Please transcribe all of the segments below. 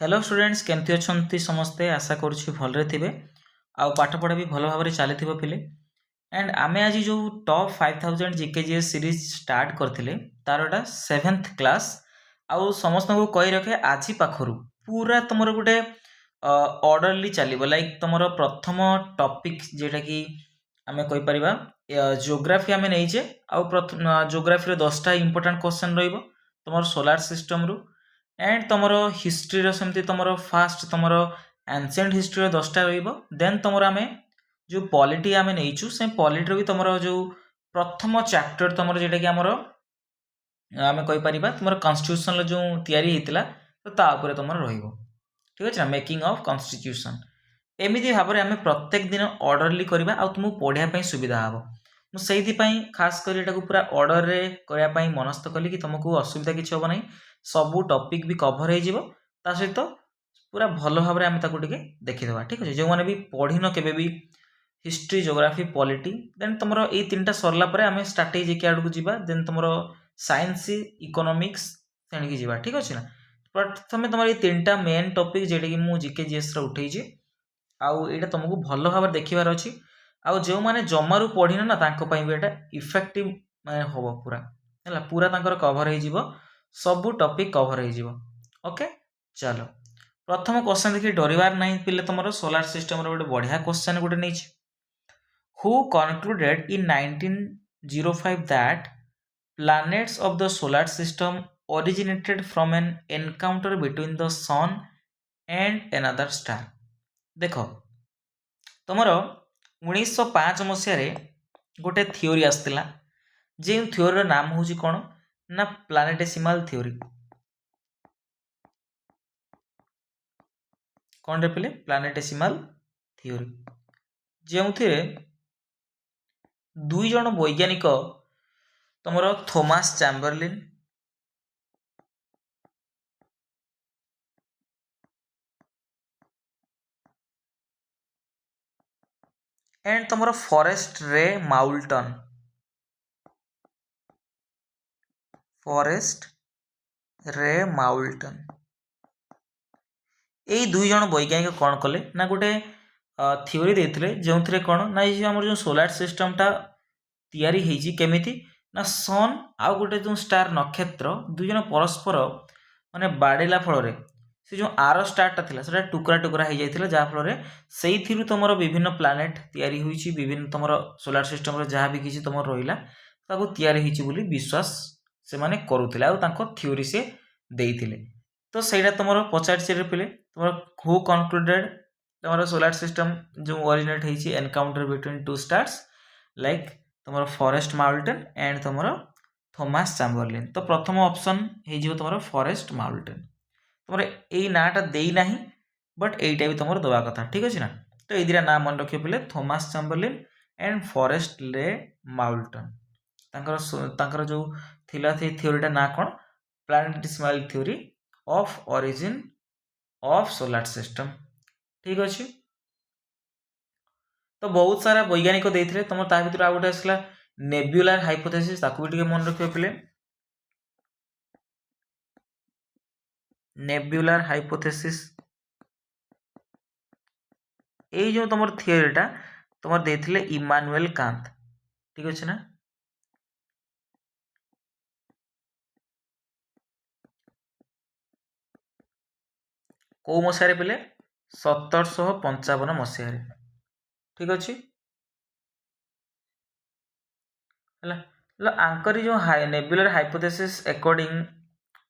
Hello students केमती अच्छे समस्ते आशा करुच्छी भलरे थे आउ पाठ पढ़ा भी भल भाव चली पिले एंड आम आज जो टॉप 5000 जीकेजीएस सीरीज स्टार्ट करते तार एटा 7th क्लास आउ समस्त को कही रखे आज पाखरु पूरा तुम गोटे ऑर्डरली चलो लाइक तुम प्रथम टॉपिक जेटा कि आम कहीपर जियोग्राफी आम नहींचे आउ जियोग्राफी 10टा इंपोर्टेंट क्वेश्चन तुम सोलार सिस्टम रु एंड तुम हिस्ट्री सेमती तुम फास्ट तुम एनसेंट हिस्ट्री 10टा देन तुम आम जो पॉलिटी आम नहींचु से पॉलिटी भी तुम जो प्रथम चैप्टर तुम जेटा कि आमर आम कहीपर तुम कन्स्टिट्यूशन जो तैयारी होता तो तापर तुम ठीक अच्छे ना मेकिंग ऑफ कन्स्टिट्यूशन एमती भाव में आम प्रत्येक दिन ऑर्डरली करवा आ तुमको पढ़ाई सुविधा हम मुझे खास कर पूरा ऑर्डर रे करने मनस्थ कली कि तुमको असुविधा किसी हम ना सबू टॉपिक भी कवर हो सहित पूरा भल भाव में आम देखीदे ठीक अच्छे जो मैंने भी पढ़ी न के हिस्ट्री जियोग्राफी पॉलिटी देन तुम ये 3टा सरला आम स्ट्राटेजी आड़ को जावा देन तुम साइंस इकोनॉमिक्स तेणिकी जावा ठीक अच्छे ना प्रथम तुम ये 3टा मेन टॉपिक जेटा कि मुझे जीकेजीएस उठे आउ यहाँ तुमको भल भाव देखार अच्छी आउ जो मैंने जमारू पढ़ी ना भी एटा इफेक्टिव माने हम पूरा है पूरा कवर हो सबू टॉपिक कवर हो ओके चलो प्रथम क्वेश्चन देखिए डरबार नहीं पिले तुम सोलार सिस्टम गोटे बढ़िया क्वेश्चन गोटे नहीं who concluded in 1905 that planets of the solar system originated from an encounter between the sun and another star देख तुमर 1905 मसीह गोटे थियोरी आसला जो थियोरी नाम हूँ कौन ना प्लानेटेसिमाल थियोरी कौन रे पिले प्लानेटेसिमाल थियोरी जो दुई जन वैज्ञानिक तुम थॉमस चैम्बरलिन एंड तुम फॉरेस्ट रे माउल्टन यही दुई जन वैज्ञानिक कौन कले ना गोटे थियोरी देते जो थे कौन ना ये आम जो सोलार सिस्टमटा तैयारी होती केमिति ना सन आउ गोटे जो स्टार नक्षत्र दुई जन परस्पर माने बाड़ेला फल से जो आर स्टारटा था से टुकड़ा टुकड़ा हो जाता जहाँफल से तुम विभिन्न प्लानेट तैयारी होती विभिन्न तुम सोलार सिस्टम जहाँ भी किसी तुम रहा तैयारी होती विश्वास से माने करुले थियोरी से देते तो सहीटा तुम पचार पिले तुम हु कनक्लूडेड तुम सोलार सिस्टम जो ओरिजिनेट होती encounter between two stars like तुम फॉरेस्ट माउल्टन एंड तुम थॉमस चैम्बरलिन तो प्रथम ऑप्शन हो तुम फॉरेस्ट माउल्टन तुम यही नाटा देना बट यहीटा भी तुम दवा कथा ठीक अच्छे ना तो ये 2टा ना मन रखिए पिले थॉमस चैम्बरलिन एंड फॉरेस्ट ले माउल्टन तांकर जो थिला थी थियोरीटा ना कौन planetesimal theory of origin of solar system ठीक अच्छे तो बहुत सारा वैज्ञानिक देते तुम ता भर आउ गोटे आसला नेब्युलर हाइपोथेसिस भी मन रखिए पिले नेब्युलर हाइपोथेसिस ये जो तुम थियोरीटा तुम देते इमानुएल कांत ठीक अच्छे ना कौ मसीह पिले 1755 मसीह ठीक अच्छे आंकर जो नेब्युलर हाइपोथेसिस अकॉर्डिंग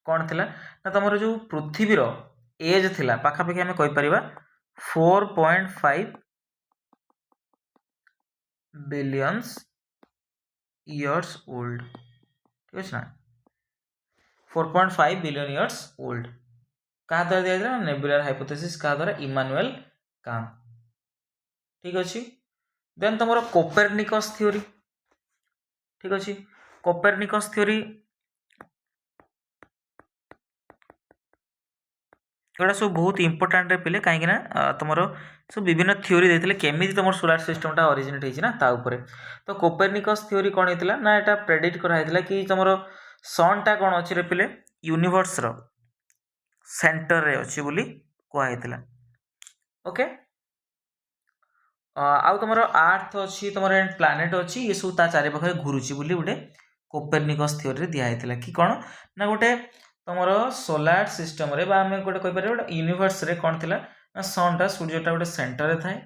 कौन थिला ना तुम जो पृथ्वीर एज थिला पाखापाखि आम कहीपर 4.5 बिलियंस इयर्स ओल्ड ठीक अच्छे ना 4.5 बिलियन इयर्स ओल्ड क्या द्वारा दिया जाए नेब्युलर हाइपोथेसिस क्या द्वारा इमानुएल कांत ठीक अच्छे देन तुम कोपेरनिकस थियोरी ठीक अच्छे कोपेरनिकस थियोरी एटा सब बहुत इंपोर्टाट पिले कहीं तुम सब विभिन्न थियोरी देते केमी तुम सोलार सिस्टमटा ओरिजिनेट होती ना ताऊपर तो कोपेरनिकस थियोरी कौन होता ना यहाँ प्रेडिक्ट कराई कि तुम सनटा कौन अच्छे रे पिले यूनिवर्स सेंटर रे अछि बोली कहैतिला। ओके आउ तुम आर्थ अच्छी तुम प्लानेट अच्छी ये सब ता चारि पाखे घुरुची बोली गोटे कोपेर्निकस थ्योरी दिखाई कि कौन ना गोटे तुम सोलार सिस्टम रे आम गोटे कहीपर गोटे यूनिवर्स रे कौन थिला ना सनटा सूर्यटा गोटे सेंटर रे थाए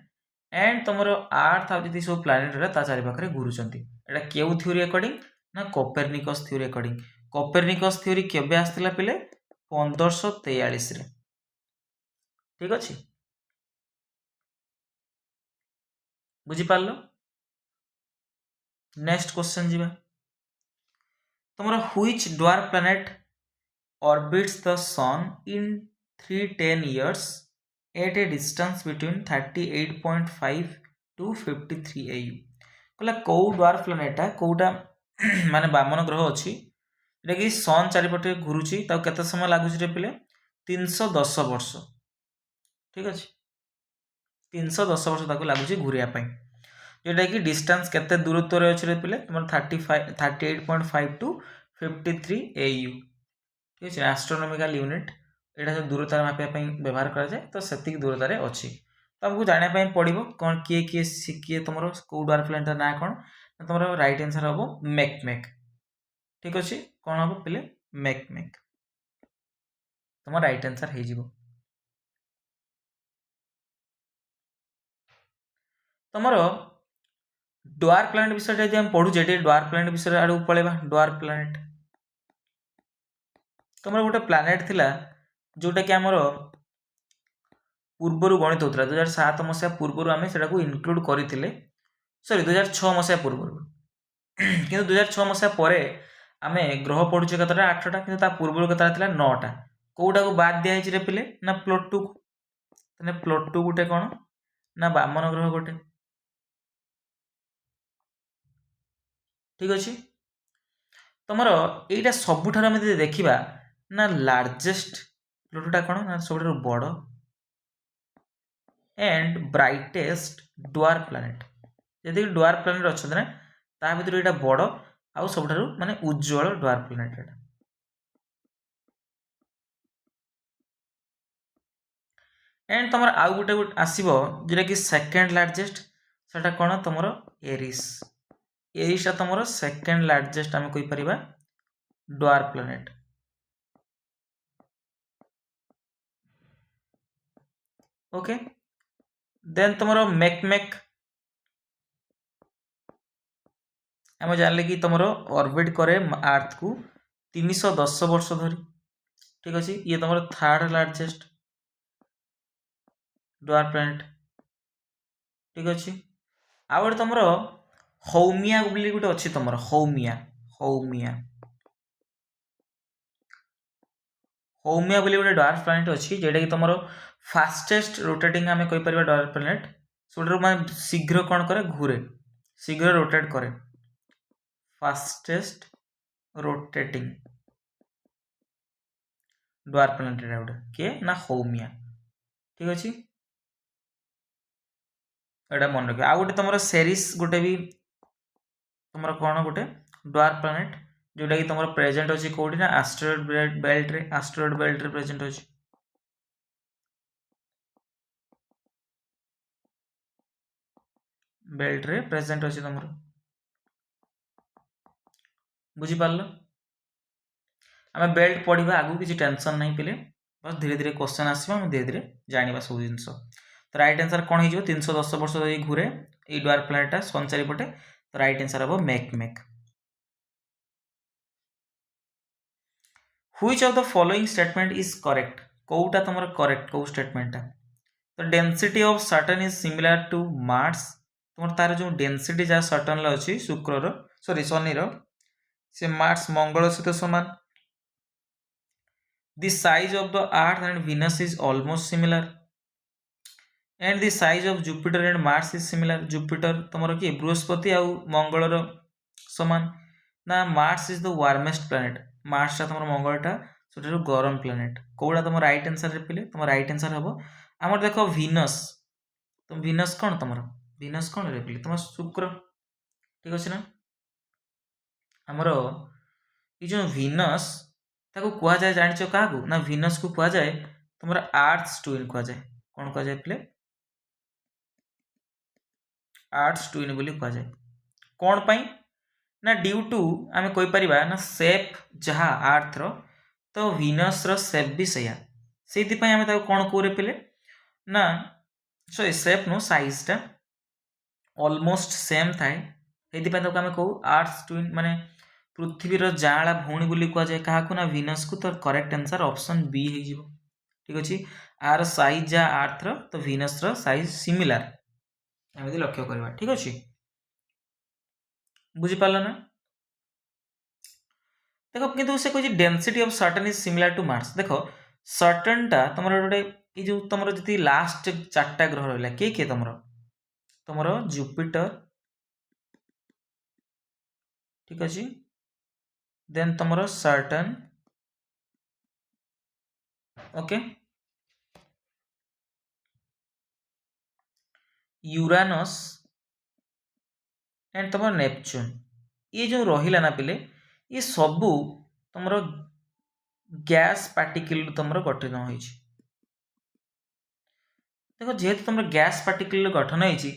एंड तुम आर्थ आ जी सब प्लानेट ता चारि पाखे घुरुचंती एटा केउ थ्योरी अकॉर्डिंग ना कोपेर्निकस थ्योरी अकॉर्डिंग। कोपेर्निकस थ्योरी केबे आस्तिला पिले 1543 रे। ठीक अछि बुझिपारल। नेक्स्ट क्वेश्चन जीवा तुम which dwarf planet orbits the sun in 310 years at a distance between 38.5 to 53 AU कहला कौ ड्वार्फ प्लैनेट कोटा माने वामन ग्रह अच्छी जोटा कि सन चारिपटे घुरुची ताको केते समय लागुची रे पिले 310 वर्ष। ठीक अछि 310 वर्ष ताको लागुची घुरिया पई जोटा कि डिस्टेंस केते दूरत्व रे अछि रे पिले तुम 38.5 टू 53 AU। ठीक है एस्ट्रोनॉमिकल यूनिट एटा जो दूरतार मापिया व्यवहार करा जाए तो सेतिक दूरतार अच्छी तो आमको जाना पड़ो कौन किए किए किए तुम कौ ड्वार्फ प्लैनेट ना कौन तुम राइट आंसर हम मेकमेक। ठीक अच्छे कौन हम पे मेकमेक तुम राइट आंसर हो तुम ड्वार्फ प्लैनेट विषय जब पढ़ुचे ड्वार्फ प्लैनेट विषय आड़ पलैबा। ड्वार्फ प्लैनेट तुम गोटे प्लैनेट थिला जोटा कि आमर पूर्वर गणित होता 2007 मसीहा पूर्वर आम से इनक्लूड करते सरी 2006 मसीहा पूर्वर कि 2006 मसीहा पर आम ग्रह पढ़ुचे कतटा 8टा कि पूर्व कतटा था 9टा कौटा को बाद दिखाई रे पिले ना प्लूटो प्लूटो गोटे कौन ना वामन ग्रह गोटे। ठीक अच्छे तुम यहीटा सबुठ देखा ना लार्जेस्ट प्लूटोटा कौन ना सब बड़ एंड ब्राइटेस्ट ड्वार्फ प्लैनेट यदि ड्वार्फ प्लैनेट अच्छा ना ता भर यहाँ बड़ आउ सब माने उज्जवल ड्वार्फ प्लैनेट एटा। एंड तुम आउ गोटे आसो जोटा कि सेकेंड लार्जेस्ट सेटा कौन तुम एरिस एरिसटा तुम सेकेंड लार्जेस्ट आम कहीपर ड्वार्फ प्लैनेट। ओके देन तुम मेकमेक आम जानले कि तुम ऑर्बिट करे अर्थ को 310 वर्ष धरी। ठीक अच्छे ये तुम थर्ड लार्जेस्ट ड्वार्फ प्लैनेट। ठीक अच्छे आउ गोटे तुम हौमिया बोली गोटे अच्छी तुम हौमिया हौमिया हौमिया बोली गोटे ड्वार्फ प्लैनेट अच्छी जेटा कि तुम फास्टेस्ट रोटेटिंग आम कहीपर ड्वार्फ प्लैनेट सब मैं शीघ्र कौन करे घूरे शीघ्र रोटेट करे फास्टेस्ट रोटेटिंग ड्वार्फ प्लैनेट गोटे किए ना हौमिया। ठीक अच्छे एटा मन रख आउ गोटे तुम सेरीस गोटे भी तुम कौन गोटे ड्वार्फ प्लैनेट जोटा कि तुम प्रेजेंट अच्छी कौटी ना एस्टेरॉयड बेल्ट रे प्रेजेंट अच्छी। बेल्ट रे प्रेजेंट अच्छी तुम बुझिपार आम बेल्ट पढ़ा आगू किसी टेंशन नहीं पिले बस धीरे धीरे क्वेश्चन आसो धीरे धीरे जाना सब जिन तो राइट आंसर कौन हो 310 वर्ष धरी घूरे ये ड्वार्फ प्लैनेटा सन चारिपटे तो राइट आंसर हम Makemake. Which of the following statement is correct कौटा तुम करेक्ट कौ स्टेटमेंटा तो density of Saturn is similar to Mars तुम तार जो डेंसिटी जहाँ सैटर्न अच्छी शुक्र सॉरी शनि से मार्स मंगल सहित समान। The size of the Earth and Venus is almost similar, and the size of Jupiter and Mars is similar. Jupiter तुमर कि बृहस्पति आउ मंगल समान ना Mars is the warmest planet. Mars टा तुमर मंगलटा सबटा गरम प्लैनेट कौड़ा तुम राइट आंसर रे पिले तुम राइट आंसर हम आमर देख Venus तुम Venus कौन तुम Venus कौन रे पिले तुम शुक्र। ठीक अच्छे ना आमर ये जो Venus ताको कुआ जाए जानिछ काहाकू ना वीनस को कुआ जाए तुमर आर्थ्स ट्विन कुआ जाए कोन कुआ जाए प्ले आर्थ्स ट्विन बोली कुआ जाए कोन पई ना ड्यू टू आमे कोइ परिबा ना शेप जहा आर्थ रो तो वीनस रो शेप भी सया सेति पई आमे ताको कोन कोरे पेले ना सो शेप नो साइज टा ऑलमोस्ट सेम थाए सेति पई ताको आमे कहू आर्थ्स ट्विन माने पृथ्वीर जाँला भौणी बोली कुआ जाए काहाकू ना वीनस को तो करेक्ट आंसर ऑप्शन बी हे जिवो ठीक अछि आर साइज जा आर्थ रो तो वीनस रो साइज सिमिलर एमिति लक्ष्य करबा ठीक अछि बुझी पारला ना देखो किंतु से कहछि density of Saturn is similar to Mars देखो सैटर्न टा तमरो गोटे ए जो तमरो जति लास्ट चारटा ग्रह रहला के तमरो तमरो जुपिटर ठीक अछि देन तमरो सैटर्न ओके यूरानस एंड तमरो नेपच्यून ये जो रहिला ना पिले ये सबू तमरो गैस पार्टिकल तमरो गठन होइछि देखो जेहेतु तमरो गैस पार्टिकल गठन होइछि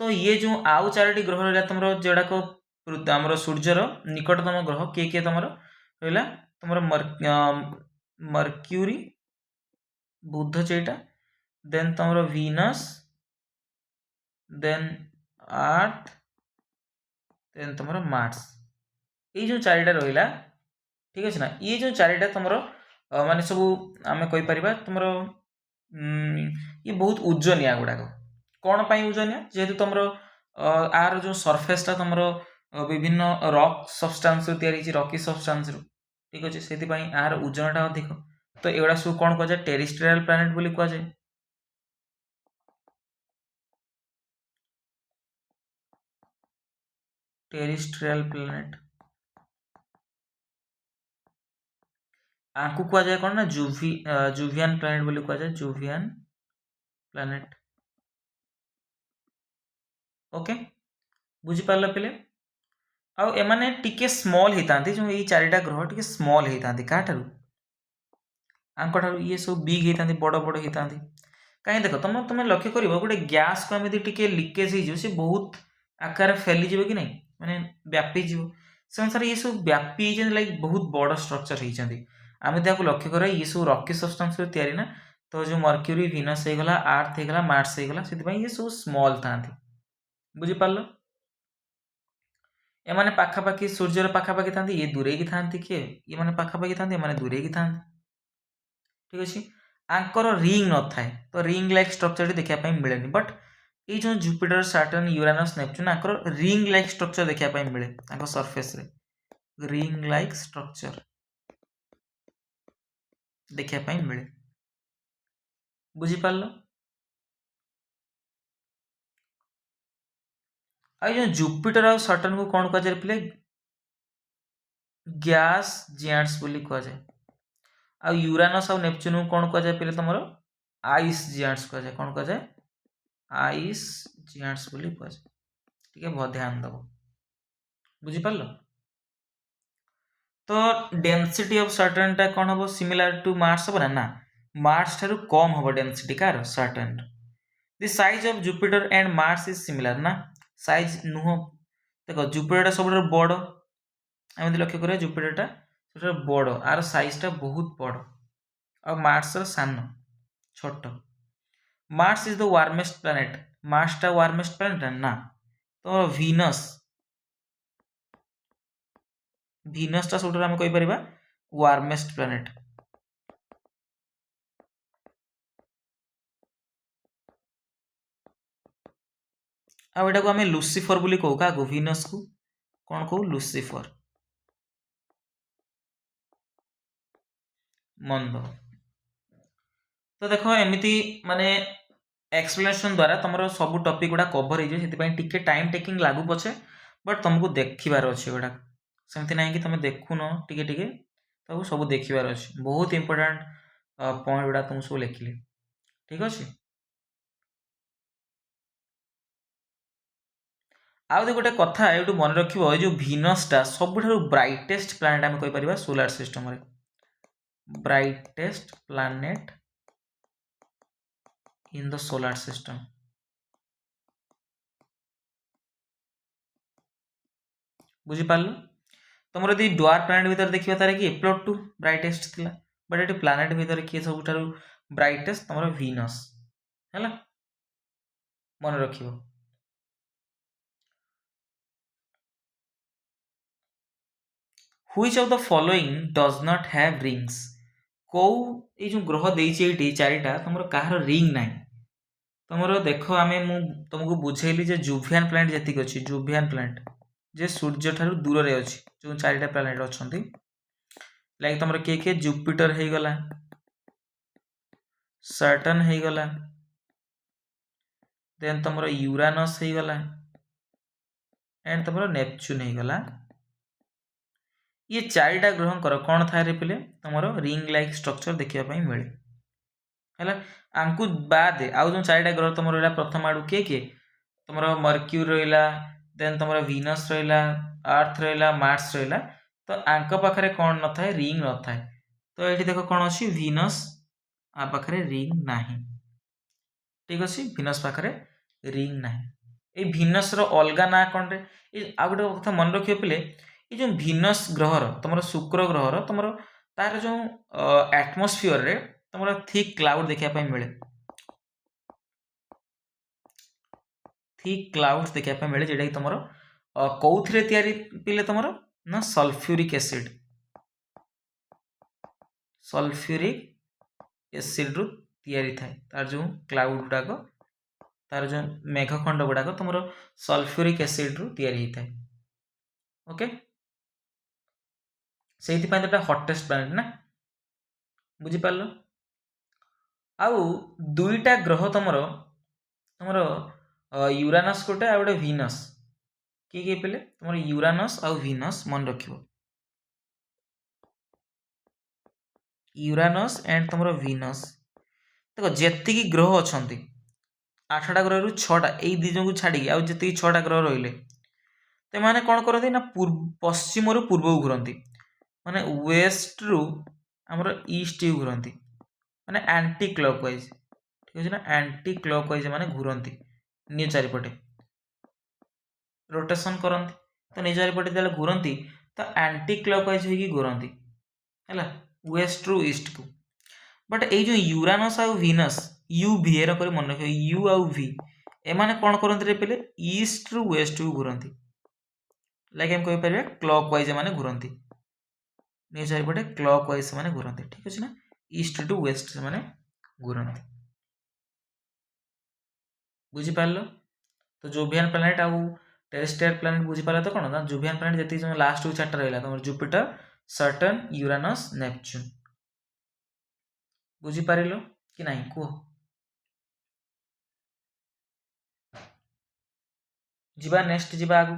तो ये जो आउ चारोटी ग्रह रहला तमरो जेडा को हमरो सूर्यर निकटतम ग्रह के तमरो रहला तमरो मर्क्यूरी बुध चेटा देन तमरो वीनस देन अर्थ देन तमरो मार्स ये जो चारिटा रहिला ठीक अछि ना ये जो चारिटा तमरो माने सब आमे कहि परिबा तमरो ये बहुत उज्जनिया गुडाक कौन पाई उज्जनिया जेहेतु तमरो आर जो सरफेस टा तमरो विभिन्न रॉक सब्सटेंस तयारी रॉकी सब्सटेंस ठीक अच्छे से आर ओजनटा अधिक तो एगुड़ा सब कौन कहुए टेरिस्ट्रियल प्लानेट बोली कहुए टेरिस्ट्रियल प्लानेट आपको कहुए कौन ना जुवियन प्लानेट बोली कहुए जुवियन प्लानेट ओके बुझीपार पे आउ एमाने टिके स्मॉल होता जो ये चारिटा ग्रह टिके स्मॉल होता क्या ठार ये सब बिग होता बड़ बड़ होता कहीं देख तुम तुम लक्ष्य कर गोटे गैस को आम टी लिकेज हो बहुत आकार फैलीज कि नहीं माने व्यापीज से अनुसार ये सब व्यापी लाइक बहुत बड़ स्ट्रक्चर होती आम तो लक्ष्य कर ये सब रॉकी सब्सटेंस तैयारी ना तो जो मर्क्यूरी वीनस होगला आर्थ होगला मार्स होगला से ये सब स्मॉल था बुझीपार एमाने पाखापाखि सूर्यर पाखापाखि था ये दूरे की था किए ये मैंने पाखापाखि था ये दूरे की था ठीक अच्छे आंकर रिंग न थाए तो रिंग लाइक स्ट्रक्चर देखा मिले बट ये जो Jupiter Saturn Uranus Neptune Anchor ring like structure देखा मिले सरफेस रे रिंग लाइक स्ट्रक्चर देखा मिले बुझीपार आ जो जुपिटर और सैटर्न को कौन कह जाए गैस जियांट्स बोली कह जाए आ यूरानस और नेपच्यून को कौन कह जाए पहले तुम आइस जियांट्स कह जाए कौन कह जाए आइस जियांट्स बोली कह जाए ठीक है बहुत ध्यान दब बुझीपार तो डेंसिटी ऑफ सैटर्न टा कौन हम सिमिलर टू मार्स हम ना मार्स ठारू कम हम density car Saturn the size of Jupiter and Mars is similar ना साइज नुह देख जुपिटर सब बड़ आम लक्ष्य करिए जुपिटर टा बड़ आर साइज टा बहुत बड़ और मार्स सान छोट Mars is the warmest planet Mars टा वार्मेस्ट प्लानेट ना तो वीनस वीनस टा सब आम कहीपर वार्मेस्ट प्लानेट आटा को आम लुसीफर बोली कहू क्या वीनस को कौन कहू लुसीफर मन दो तो देख एमती माने एक्सप्लेनेशन द्वारा तुम सब टॉपिक गुड़ा कवर हो टाइम टेकिंग लागू पछे बट तुमको देखिबार अच्छे गुड़ा सेमती ना कि तुम देखुन टिके टिके तब सब देखिबार अच्छे बहुत इंपोर्टेंट पॉइंट गुड़ा तुम सब लिखिले ठीक अच्छे आउ गोटे कथा ये मन रख जो वीनस टा सब ब्राइटेस्ट प्लानेट आम कहीपर सोलार सिस्टम रे brightest planet in the solar system. बुझिपाल तुम यदि ड्वार्फ प्लानेट भीतर देखिए तार कि प्लॉट 2 ब्राइटेस्ट थिला बट ये प्लानेट भीतर किए सबुठारु ब्राइटेस्ट तुम वीनस है मन रखियो which of the following does not have rings को ये जो ग्रह देती चारिटा तुम कहार रिंग ना तुम देख आम तुमको बुझेली जे जुभियान प्लानेट जी अच्छी जुभियान प्लानेट जे सूर्य ठार दूर रे अच्छी जो चारिटा प्लानेट अच्छा लाइक तुम किए किए जुपिटर हो गला सैटर्न हो गला देन तुम यूरानस हो गला एंड तुम नेपच्यून हो गला ये चारिटा ग्रह कौन थाए रे पिले तुम रिंग लाइक स्ट्रक्चर देखा मिले है आंकु बाद आउ जो चारिटा ग्रह तुम रहा प्रथम आड़ू किए किए तुम मर्क्यूरी रहा देन तुम वीनस रहा अर्थ रहा मार्स रहा तो आंक पाखे कौन न था रिंग न था तो ये देख कौन अच्छी वीनस आ पाखे रिंग ना ठीक अच्छे वीनस पाखे रिंग ना ये वीनस अलग ना कौन रे आ गए कथा मन रखिए पिले ये जो वीनस ग्रहर तुम शुक्र ग्रहर तुम तार जो एटमोस्फियर रे तुम थिक क्लाउड देखा मिले थिक क्लाउड्स देखा मिले जोटा कि तुम कौन तैयारी पिले तुम ना सल्फ्यूरिक एसिड रु तैयारी थाए तार जो क्लाउड गुड़ाक तार जो मेघखंड गुड़ाक तुम सल्फ्यूरिक एसिड रु तैयारी थाए ओके से हटेस्ट प्लानेट ना बुझिपार आउ दुईटा ग्रह तुम तुम यूरानस गोटे आ गए वीनस किए पे तुम यूरानस आउ वीनस मन रख यूरानस एंड तुम वीनस देख जी ग्रह अच्छा 8टा ग्रह रु 6टा यही दी जन को छाड़ी आउ जी 6टा ग्रह रही तो मैंने कौन करती ना पश्चिम रु पूर्व को घूरती माने वेस्ट रु आमर ईस्ट को घूरती माने एंटी क्लॉकवाइज ठीक है ना एंटी क्लॉकवाइज माने घूरती निज चारिपटे रोटेशन करती तो निज चारिपटे जो घूरती तो एंटी क्लॉकवाइज होगी घूरती है वेस्ट रु ईस्ट को बट ये जो यूरानस आउ वीनस यू भी एर कर मन रख यू आउ भी एमाने कौन करते रे पे ईस्ट रु वेस्ट को घूरती लाइक हम कही पारे क्लॉक वाइज माने घूरती निज चारिपटे क्लॉक वाइज से घूरती ठीक अच्छे ना ईस्ट टू वेस्ट से घूरती बुझिपार तो जुभियान प्लानेट आउ टेरेस्ट्रियल प्लानेट बुझिपार तो कौन ना जुभियान प्लानेट जी लास्ट को 4टा रहा तुम जुपिटर सैटर्न यूरानस नेपच्यून बुझिपार कि ना कह जीवा नेक्स्ट जीवा आगु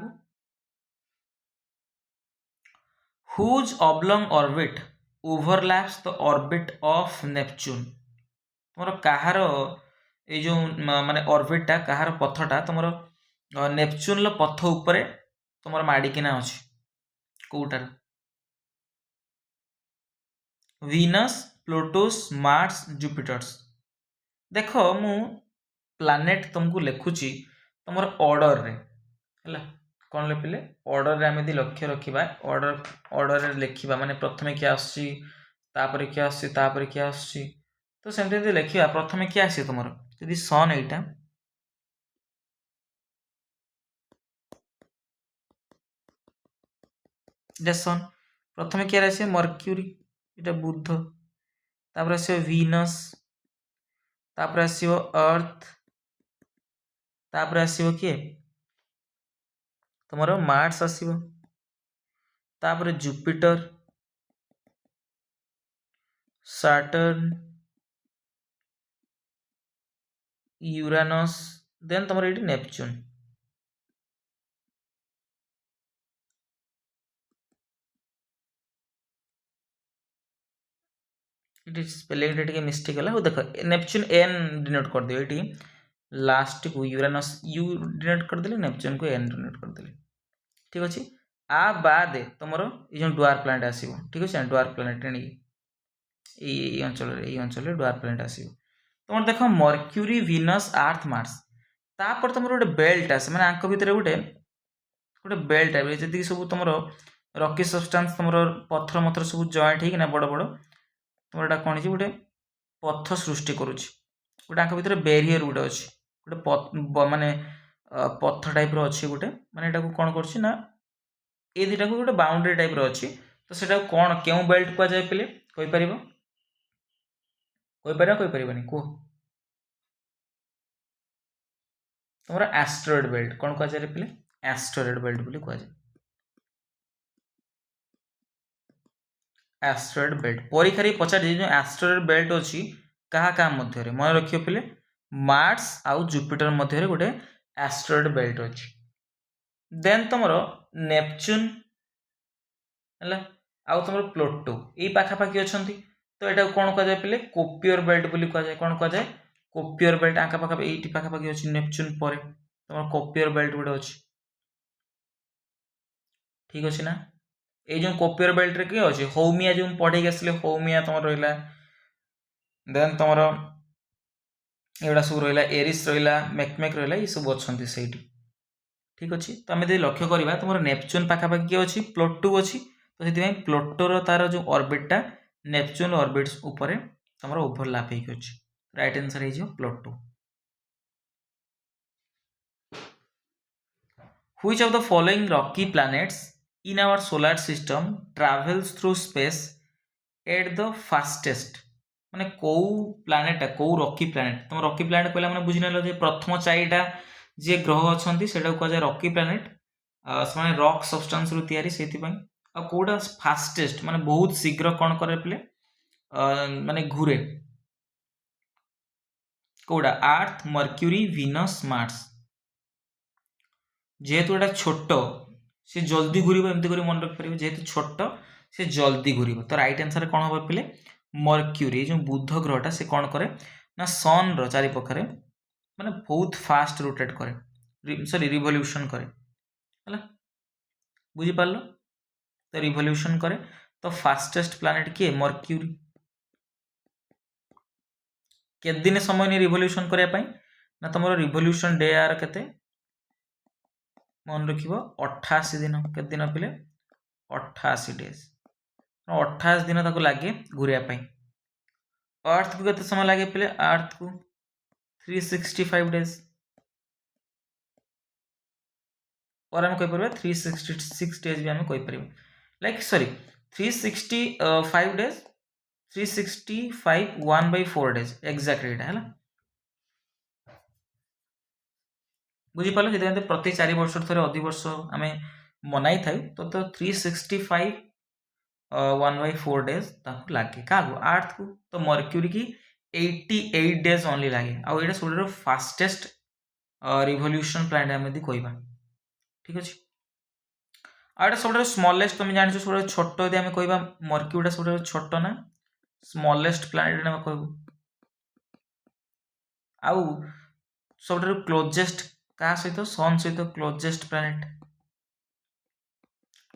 whose oblong orbit overlaps the orbit of Neptune तुम कहार ये जो माने ऑर्बिटा कहार पथटा तुम नेपच्यून पथ उपरे तुम माड़िकिना अच्छी कौटार वीनस प्लूटोस मार्स जुपिटर्स देख मु प्लानेट तुमको लिखुची तुम ऑर्डर रे है कौन लिखिले ऑर्डर रे आम यदि लक्ष्य रखा ऑर्डर रे लिखा माने प्रथमे क्या आसपर क्या आसपर क्या आस तो सेमती लिखा प्रथमे क्या आसे तुम यदि सन एटा सन प्रथमे क्या आसे मर्क्यूरी इटा बुध तापर आस वीनस तापर आसो अर्थ तापर आसो किए तुम मार्स आसो तापर जुपिटर सैटर्न यूरानस देन तुम ये नेपच्यून स्पेलिंग टे मिस्टेक है देख नेपच्यून एन डिनोट कर दियो ये लास्ट को यूरानस यू डिनोट कर देले नेपच्यून को एन डिनोट कर देले ठीक अच्छे आ बाद तुम ये ड्वार्फ प्लानेट आसो ठीक अच्छे ड्वार्फ प्लानेट এই ଅଞ୍ଚଳରେ ଡ୍ୱାର୍ଫ ପ୍ଲାନେଟ୍ ଆସିବ। ତମର ଦେଖ ମର୍କ୍ୟୁରୀ, ଭିନସ୍, ଆର୍ଥ, ମାର୍ସ, ତାପରେ ତମର ଗୋଟେ ବେଲ୍ଟ ଆସେ, ମାନେ ଆଙ୍କ ଭିତରେ ଗୋଟେ ବେଲ୍ଟ ଟାଇପ୍ ଯେତିକି ସବୁ ତମର ରକି ସବଷ୍ଟାନ୍ସ ତମର ପଥର ମଥର ସବୁ ଜଏଣ୍ଟ ହେଇକିନା ବଡ଼ ବଡ଼ ତମର ଏଇଟା କ'ଣ ହେଇଛି ଗୋଟେ ପଥ ସୃଷ୍ଟି କରୁଛି। ଗୋଟେ ଆଙ୍କ ଭିତରେ ବ୍ୟାରିୟର ଗୋଟେ ଅଛି, ଗୋଟେ ମାନେ ପଥ ଟାଇପ୍ର ଅଛି ଗୋଟେ, ମାନେ ଏଟାକୁ କ'ଣ କରୁଛି ନା ଏ ଦୁଇଟାକୁ ଗୋଟେ ବାଉଣ୍ଡରୀ ଟାଇପ୍ର ଅଛି। ତ ସେଟାକୁ କ'ଣ କେଉଁ ବେଲ୍ଟ କୁହାଯାଏ ପିଲେ କହିପାରିବ? କହିପାରିବନି କୁହ। ତମର ଆଷ୍ଟ୍ରଏଡ୍ ବେଲ୍ଟ କ'ଣ କୁହାଯାଏ ପିଲେ? ଆଷ୍ଟ୍ରଏଡ୍ ବେଲ୍ଟ ବୋଲି କୁହାଯାଏ। ଆଷ୍ଟ୍ରଏଡ୍ ବେଲ୍ଟ ପରୀକ୍ଷାରେ ପଚାରି ଯେଉଁ ଆଷ୍ଟ୍ରଏଡ୍ ବେଲ୍ଟ ଅଛି କାହା ମଧ୍ୟରେ ମନେ ରଖିବ ପିଲେ? ମାର୍ସ ଆଉ ଜୁପିଟର ମଧ୍ୟରେ ଗୋଟେ ଆଷ୍ଟ୍ରଏଡ୍ ବେଲ୍ଟ ଅଛି। ଦେନ୍ ତମର ନେପଚୁନ୍ ହେଲା, ଆଉ ତମର ପ୍ଲୁଟୋ ଏଇ ପାଖାପାଖି ଅଛନ୍ତି। ତ ଏଟାକୁ କ'ଣ କୁହାଯାଏ ପିଲେ? କୋପିୟର ବେଲ୍ଟ ବୋଲି କୁହାଯାଏ। କ'ଣ କୁହାଯାଏ? କୋପିୟର ବେଲ୍ଟ। ଆଙ୍କ ପାଖାପାଖି ଏଇଠି ପାଖାପାଖି ଅଛି ନେପଚୁନ୍ ପରେ ତମର କୋପିୟର ବେଲ୍ଟ ଗୋଟେ ଅଛି। ଠିକ୍ ଅଛି ନା? এই ଯେଉଁ କୋପିୟର ବେଲ୍ଟରେ କିଏ ଅଛି? ହୌମିଆ, ଯେଉଁ ପଢ଼େଇକି ଆସିଲେ ହୌମିଆ ତମର ରହିଲା। ଦେନ୍ ତମର ଏଗୁଡ଼ା ସବୁ ରହିଲା, ଏରିସ୍ ରହିଲା, ମେକ୍ମେକ୍ ରହିଲା, ଏସବୁ ଅଛନ୍ତି ସେଇଠି। ଠିକ୍ ଅଛି। ତ ଆମେ ଯଦି ଲକ୍ଷ୍ୟ କରିବା ତମର ନେପଚୁନ୍ ପାଖାପାଖି କିଏ ଅଛି? ପ୍ଲୁଟୋ ଅଛି। ତ ସେଥିପାଇଁ ପ୍ଲୁଟୋର ତାର ଯେଉଁ ଅର୍ବିଟଟା ନେପଚୁନ୍ ଅର୍ବିଟ୍ସ ଉପରେ ତମର ଓଭରଲାପ୍ ହେଇକି ଅଛି। ରାଇଟ୍ ଆନ୍ସର ହେଇଯିବ Pluto. Which of the following rocky planets in our solar system travels through space at the fastest? ମାନେ କୋଉ ପ୍ଲାନେଟଟା, କୋଉ ରକି ପ୍ଲାନେଟ? ତମ ରକି ପ୍ଲାନେଟ କହିଲା ମାନେ ବୁଝିନେଲ ଯେ ପ୍ରଥମ ଚାରିଟା ଯିଏ ଗ୍ରହ ଅଛନ୍ତି ସେଟାକୁ କୁହାଯାଏ ରକି ପ୍ଲାନେଟ। ସେମାନେ ରକ୍ ସବଷ୍ଟାନ୍ସରୁ ତିଆରି, ସେଇଥିପାଇଁ। ଆଉ କୋଉଟା ଫାଷ୍ଟେଷ୍ଟ, ମାନେ ବହୁତ ଶୀଘ୍ର କ'ଣ କରେ ପିଲେ? ମାନେ ଘୁରେ। କୋଉଟା? Earth, Mercury, Venus, Mars. ଯେହେତୁ ଏଟା ଛୋଟ ସେ ଜଲ୍ଦି ଘୁରିବ, ଏମିତି କରି ମନେ ରଖିପାରିବେ। ଯେହେତୁ ଛୋଟ ସେ ଜଲ୍ଦି ଘୁରିବ। ତ ରାଇଟ୍ ଆନ୍ସର କ'ଣ ହେବ ପିଲେ? ମର୍କ୍ୟୁରୀ। ଯେଉଁ ବୁଧ ଗ୍ରହଟା ସେ କ'ଣ କରେ ନା ସନ୍ର ଚାରିପାଖରେ ମାନେ ବହୁତ ଫାଷ୍ଟ ରୋଟେଟ୍ କରେ, ରିଭଲ୍ୟୁସନ୍ କରେ ହେଲା। ବୁଝିପାରିଲ? ତ ରିଭଲ୍ୟୁସନ୍ କରେ। ତ ଫାଷ୍ଟେଷ୍ଟ ପ୍ଲାନେଟ କିଏ? ମର୍କ୍ୟୁରୀ। କେତେ ଦିନ ସମୟ ନିଏ ରିଭଲ୍ୟୁସନ୍ କରିବା ପାଇଁ? ନା ତମର ରିଭଲ୍ୟୁସନ୍ ଡେ ଆର କେତେ ମନେ ରଖିବ? 88 ଦିନ। କେତେ ଦିନ ପିଲେ? 88 ଡେଜ୍। 28 ଦିନ ତାକୁ ଲାଗେ ଘୁରିବା ପାଇଁ। ଆର୍ଥକୁ କେତେ ସମୟ ଲାଗେ ପିଲେ? ଆର୍ଥକୁ 365 ଡେଜ୍। और आम कहीपर 366 डेज भी आम कहीपर like sorry 365 days 365 1/4 days exactly है बुझीपाल से प्रति 4 वर्ष थे अधिवर्ष आम मनाई था तो 365 1/4 डेज लगे क्या आर्थ को तो मर्क्यूरी की 88 डेज ओनली लगे आईटा सब फास्टेस्ट रिवोल्यूशन प्लानेट आम यदि कहवा ठीक अच्छे आईटा सब स्मॉलेस्ट तुम जान सब छोट यदि आम कह मर्क्यूरीटा सब छोट ना स्मॉलेस्ट प्लानेट आम कह आउ सब क्लोजेस्ट क्या सहित सन सहित closest planet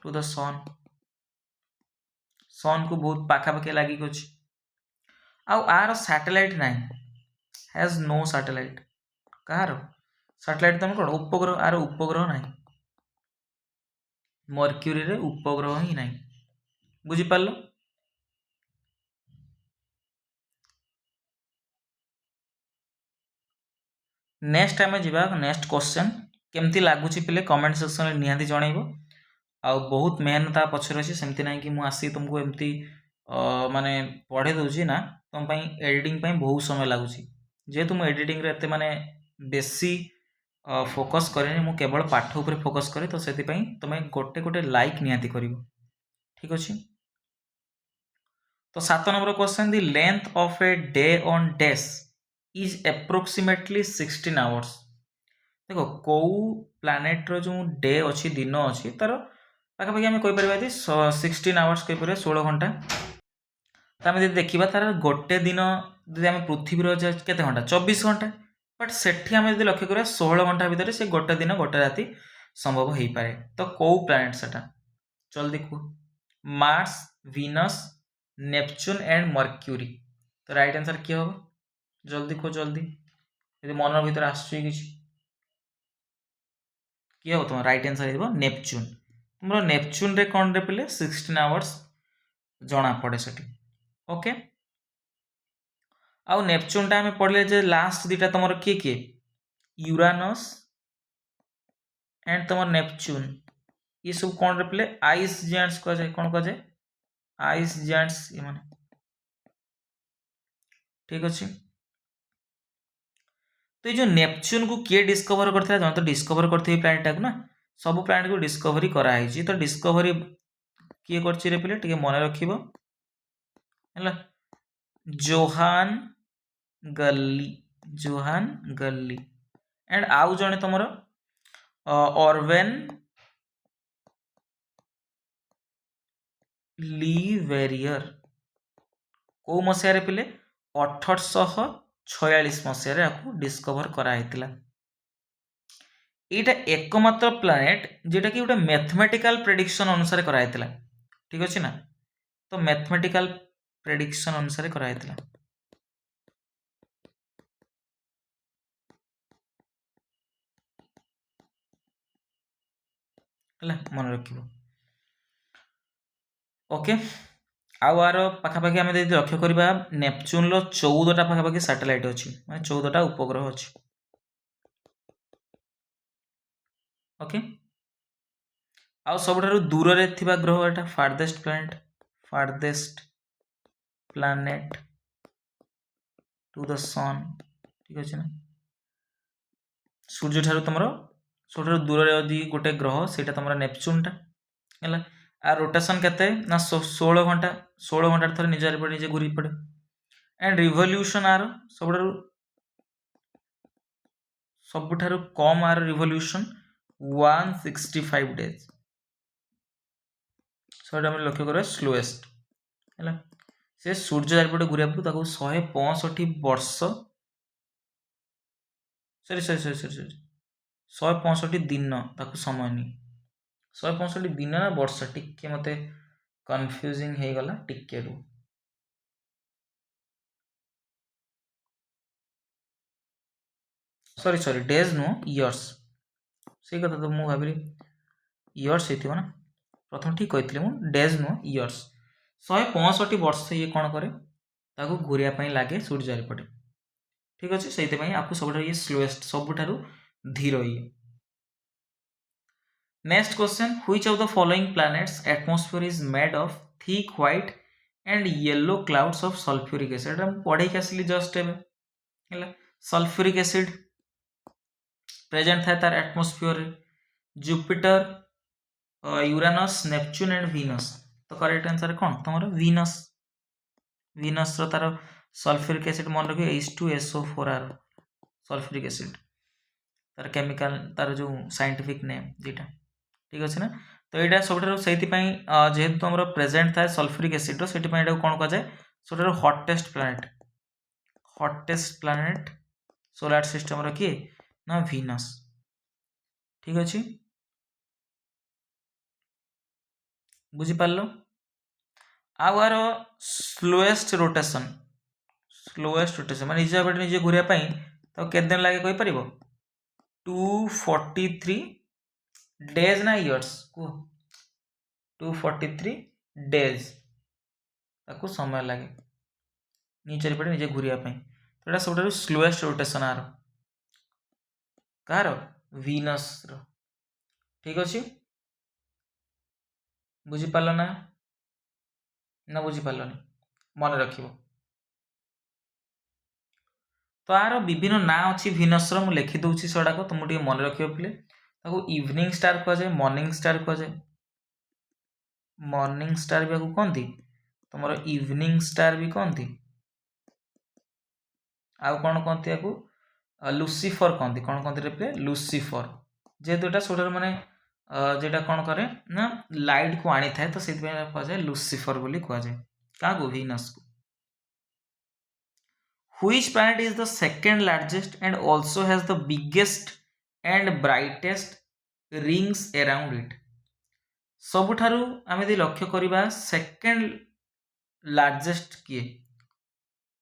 to the sun sun को बहुत पाखापाखि लगे अच्छे आर सैटेलाइट ना हैज नो सैटेलाइट कहार सैटेलाइट तुम कौन उपग्रह आर उपग्रह ना मर्क्यूरी रे उपग्रह ही ना बुझीपार नेक्स्ट आम जा नेक्स्ट क्वेश्चन केमती लगुच पे कमेंट सेक्शन में निहाती जनइब आ बहुत मेहनत आ पचर अच्छे सेमती ना कि मुझे तुमको एमती माने पढ़े दूसरी ना तुम एडिटिंग बहुत समय लगुच जेहेतु मुझे एडिटिंग एत माने बेसी फोकस करे मु केवल पाठ उपर फोकस करे तो से तुम गोटे गोटे लाइक निहाती कर ठीक अच्छे तो 7 number question the length of a day on days is approximately 16 hours देखो कौ प्लानेट्र जो डे अच्छी दिन अच्छी तार पाखापाखि आम कहीपर 16 आवर्स कहीपर 16 घंटा तो आम जब देखा तार गोटे दिन जब आम पृथ्वी के घंटा 24 घंटा बट से लक्ष्य करा 16 घंटा भितर से गोटे दिन गोटे राति संभव हो पाए तो कौ प्लानेट सेटा जल्दी कह Mars Venus Neptune and mercury. तो राइट आंसर किए हम जल्दी को जल्दी यदि मन भर आसुची किए हम तुम राइट आंसर हो नेपच्यून। तुम नेपच्यून रे कौन रे पे 16 आवर्स जना पड़े से। ओके आउ नेपच्यून टा हमें पढ़ले जे लास्ट दुटा तुम किए किए यूरानस एंड तुम नेपच्यून ये सब कौन रे पे आइस जायंट्स कह जाए कौन कह जाए आइस जायंट्स ये माने ठीक अच्छे। तो ये जो नेपच्यून को किए डिस्कवर करता जन तो डिस्कवर करते प्लानेट टाक ना सब प्लानेट को डिस्कवरी कराई तो डिस्कवरी किए कर पे मन रख जोहान गल्ली एंड आउ जने तुम ऑर्वेन लीवेरियर को मसीह पे 1846 मसीह डिस्कवर कराइला। यहाँ एकमात्र प्लानेट जेटा कि गोटे मैथमेटिकल प्रेडिक्शन अनुसार कराइला ठीक अच्छे ना। तो मैथमेटिकल प्रेडिक्शन अनुसार कराइला मन रख ओके आर पाखापाखि आम लक्ष्य करवा नेपच्यून 14टा पाखापाखि सैटेलाइट अच्छी मैं 14टा उपग्रह अच्छी ओके आउ सब दूर रे थिबा ग्रह एटा फारदेस्ट प्लानेट टू द सन ठीक अच्छे ना। सूर्य ठार तुम सब दूर रे गोटे ग्रह से तुम नेपच्यून टा है आ रोटेशन केते ना 16 घंटा 16 घंटा थरे निज पर निजे घूरी पड़े एंड रिवोल्यूशन आर सबुठारु कम आर रिवोल्यूशन 165 डेज सब लक्ष्य करवा स्लोएस्ट है से सूर्य चारिपटे घूरिया 165 वर्ष सरी 165 दिन ताकू समय नहीं 165 दिन ना वर्ष टिके मत कन्फ्यूजिंग हो गला टिके रू सॉरी डेज नुह इयर्स से कथा तो मुझे भाविली इयर्स होता ना प्रथम ठीक कही मुझे डेज नुह इयर्स 165 वर्ष ये कौन करे ताकू घूरिया लगे सूर्य चारिपटे ठीक अच्छे से आपको सब ये स्लोएस्ट सबुठारु धीर ये। Next question which of the following planets atmosphere is made of thick white and yellow clouds of sulphuric acid पढ़े आसली जस्ट है सल्फ्यूरिक एसिड प्रेजेंट था तार atmosphere Jupiter Uranus Neptune and Venus तो करेक्ट आंसर कौन तुम Venus तार sulphuric acid मन रखिए H2SO4R सल्फ्यूरिक एसिड तार केमिकल तार जो साइंटिफिक नेम जेटा ठीक अच्छे ना। तो यहाँ सब जेहेतु तुम प्रेजेंट था सल्फ्यूरिक एसिड से कौन कह जाए सब हटेस्ट प्लानेट सोलार सिस्टम किए ना वीनस ठीक अच्छे बुझीपार आर स्लोएस्ट रोटेशन मैं निज बाटे निजे घूरिया तो केते दिन लगे कहीपर 243 डेज ना इयर्स को 243 डेज ताको समय लगे निज चारिपटे निजे घूरिया तो यहाँ सब स्लोएस्ट रोटेशन आर कार वीनस ठीक अच्छे बुझीपार ना बुझीपार मन रख तो यार विभिन्न ना अच्छी भिनस मुझे लिखिदे सेगुड़ाक तुमको मन रखिए पे इवनिंग स्टार कहुए मॉर्निंग स्टार कहुए मॉर्निंग स्टार भी कहती तुम इवनिंग स्टार भी कहती आउ कौन कहती या लुसीफर कहती कौन कहती पे लुसीफर जेहेतु यहाँ सब माने जेटा कौन करे ना लाइट को आनी था तो से कहुए लुसीफर बोली कहुए क्या वीनस को। Which planet is the second largest and also has the biggest and brightest rings around it? सबुठारु आमे यदि लक्ष्य करबा सेकेंड ଲାର୍ଜେଷ୍ଟ କିଏ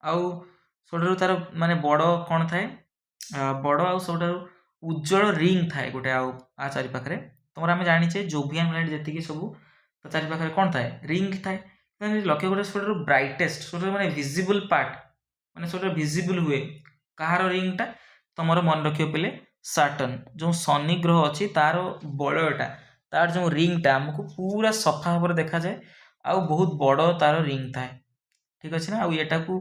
ଆଉ ସବୁଠାରୁ ତାର ମାନେ ବଡ଼ କ'ଣ ଥାଏ ବଡ଼ ଆଉ ସବୁଠାରୁ ଉଜ୍ଜଳ ରିଙ୍ଗ ଥାଏ ଗୋଟେ ଆଉ ଆ ଚାରିପାଖରେ ତମର ଆମେ ଜାଣିଛେ ଜୋଭିଆନ୍ ପ୍ଲାନେଟ୍ ଯେତିକି ସବୁ ତା ଚାରିପାଖରେ କ'ଣ ଥାଏ ରିଙ୍ଗ ଥାଏ ଲକ୍ଷ୍ୟ କରିବା ସବୁଠାରୁ ବ୍ରାଇଟେଷ୍ଟ ସବୁଠାରୁ ମାନେ ଭିଜିବୁଲ୍ ପାର୍ଟ ମାନେ ସବୁଠାରୁ ଭିଜିବୁଲ୍ ହୁଏ କାହାର ରିଙ୍ଗଟା ତମର ମନେ ରଖିବ ପିଲେ ସାଟର୍ନ ଯେଉଁ ଶନି ଗ୍ରହ ଅଛି ତାର ବଳୟଟା ତାର ଯେଉଁ ରିଙ୍ଗଟା ଆମକୁ ପୁରା ସଫା ଭାବରେ ଦେଖାଯାଏ ଆଉ ବହୁତ ବଡ଼ ତାର ରିଙ୍ଗ ଥାଏ ଠିକ୍ ଅଛି ନା ଆଉ ଏଟାକୁ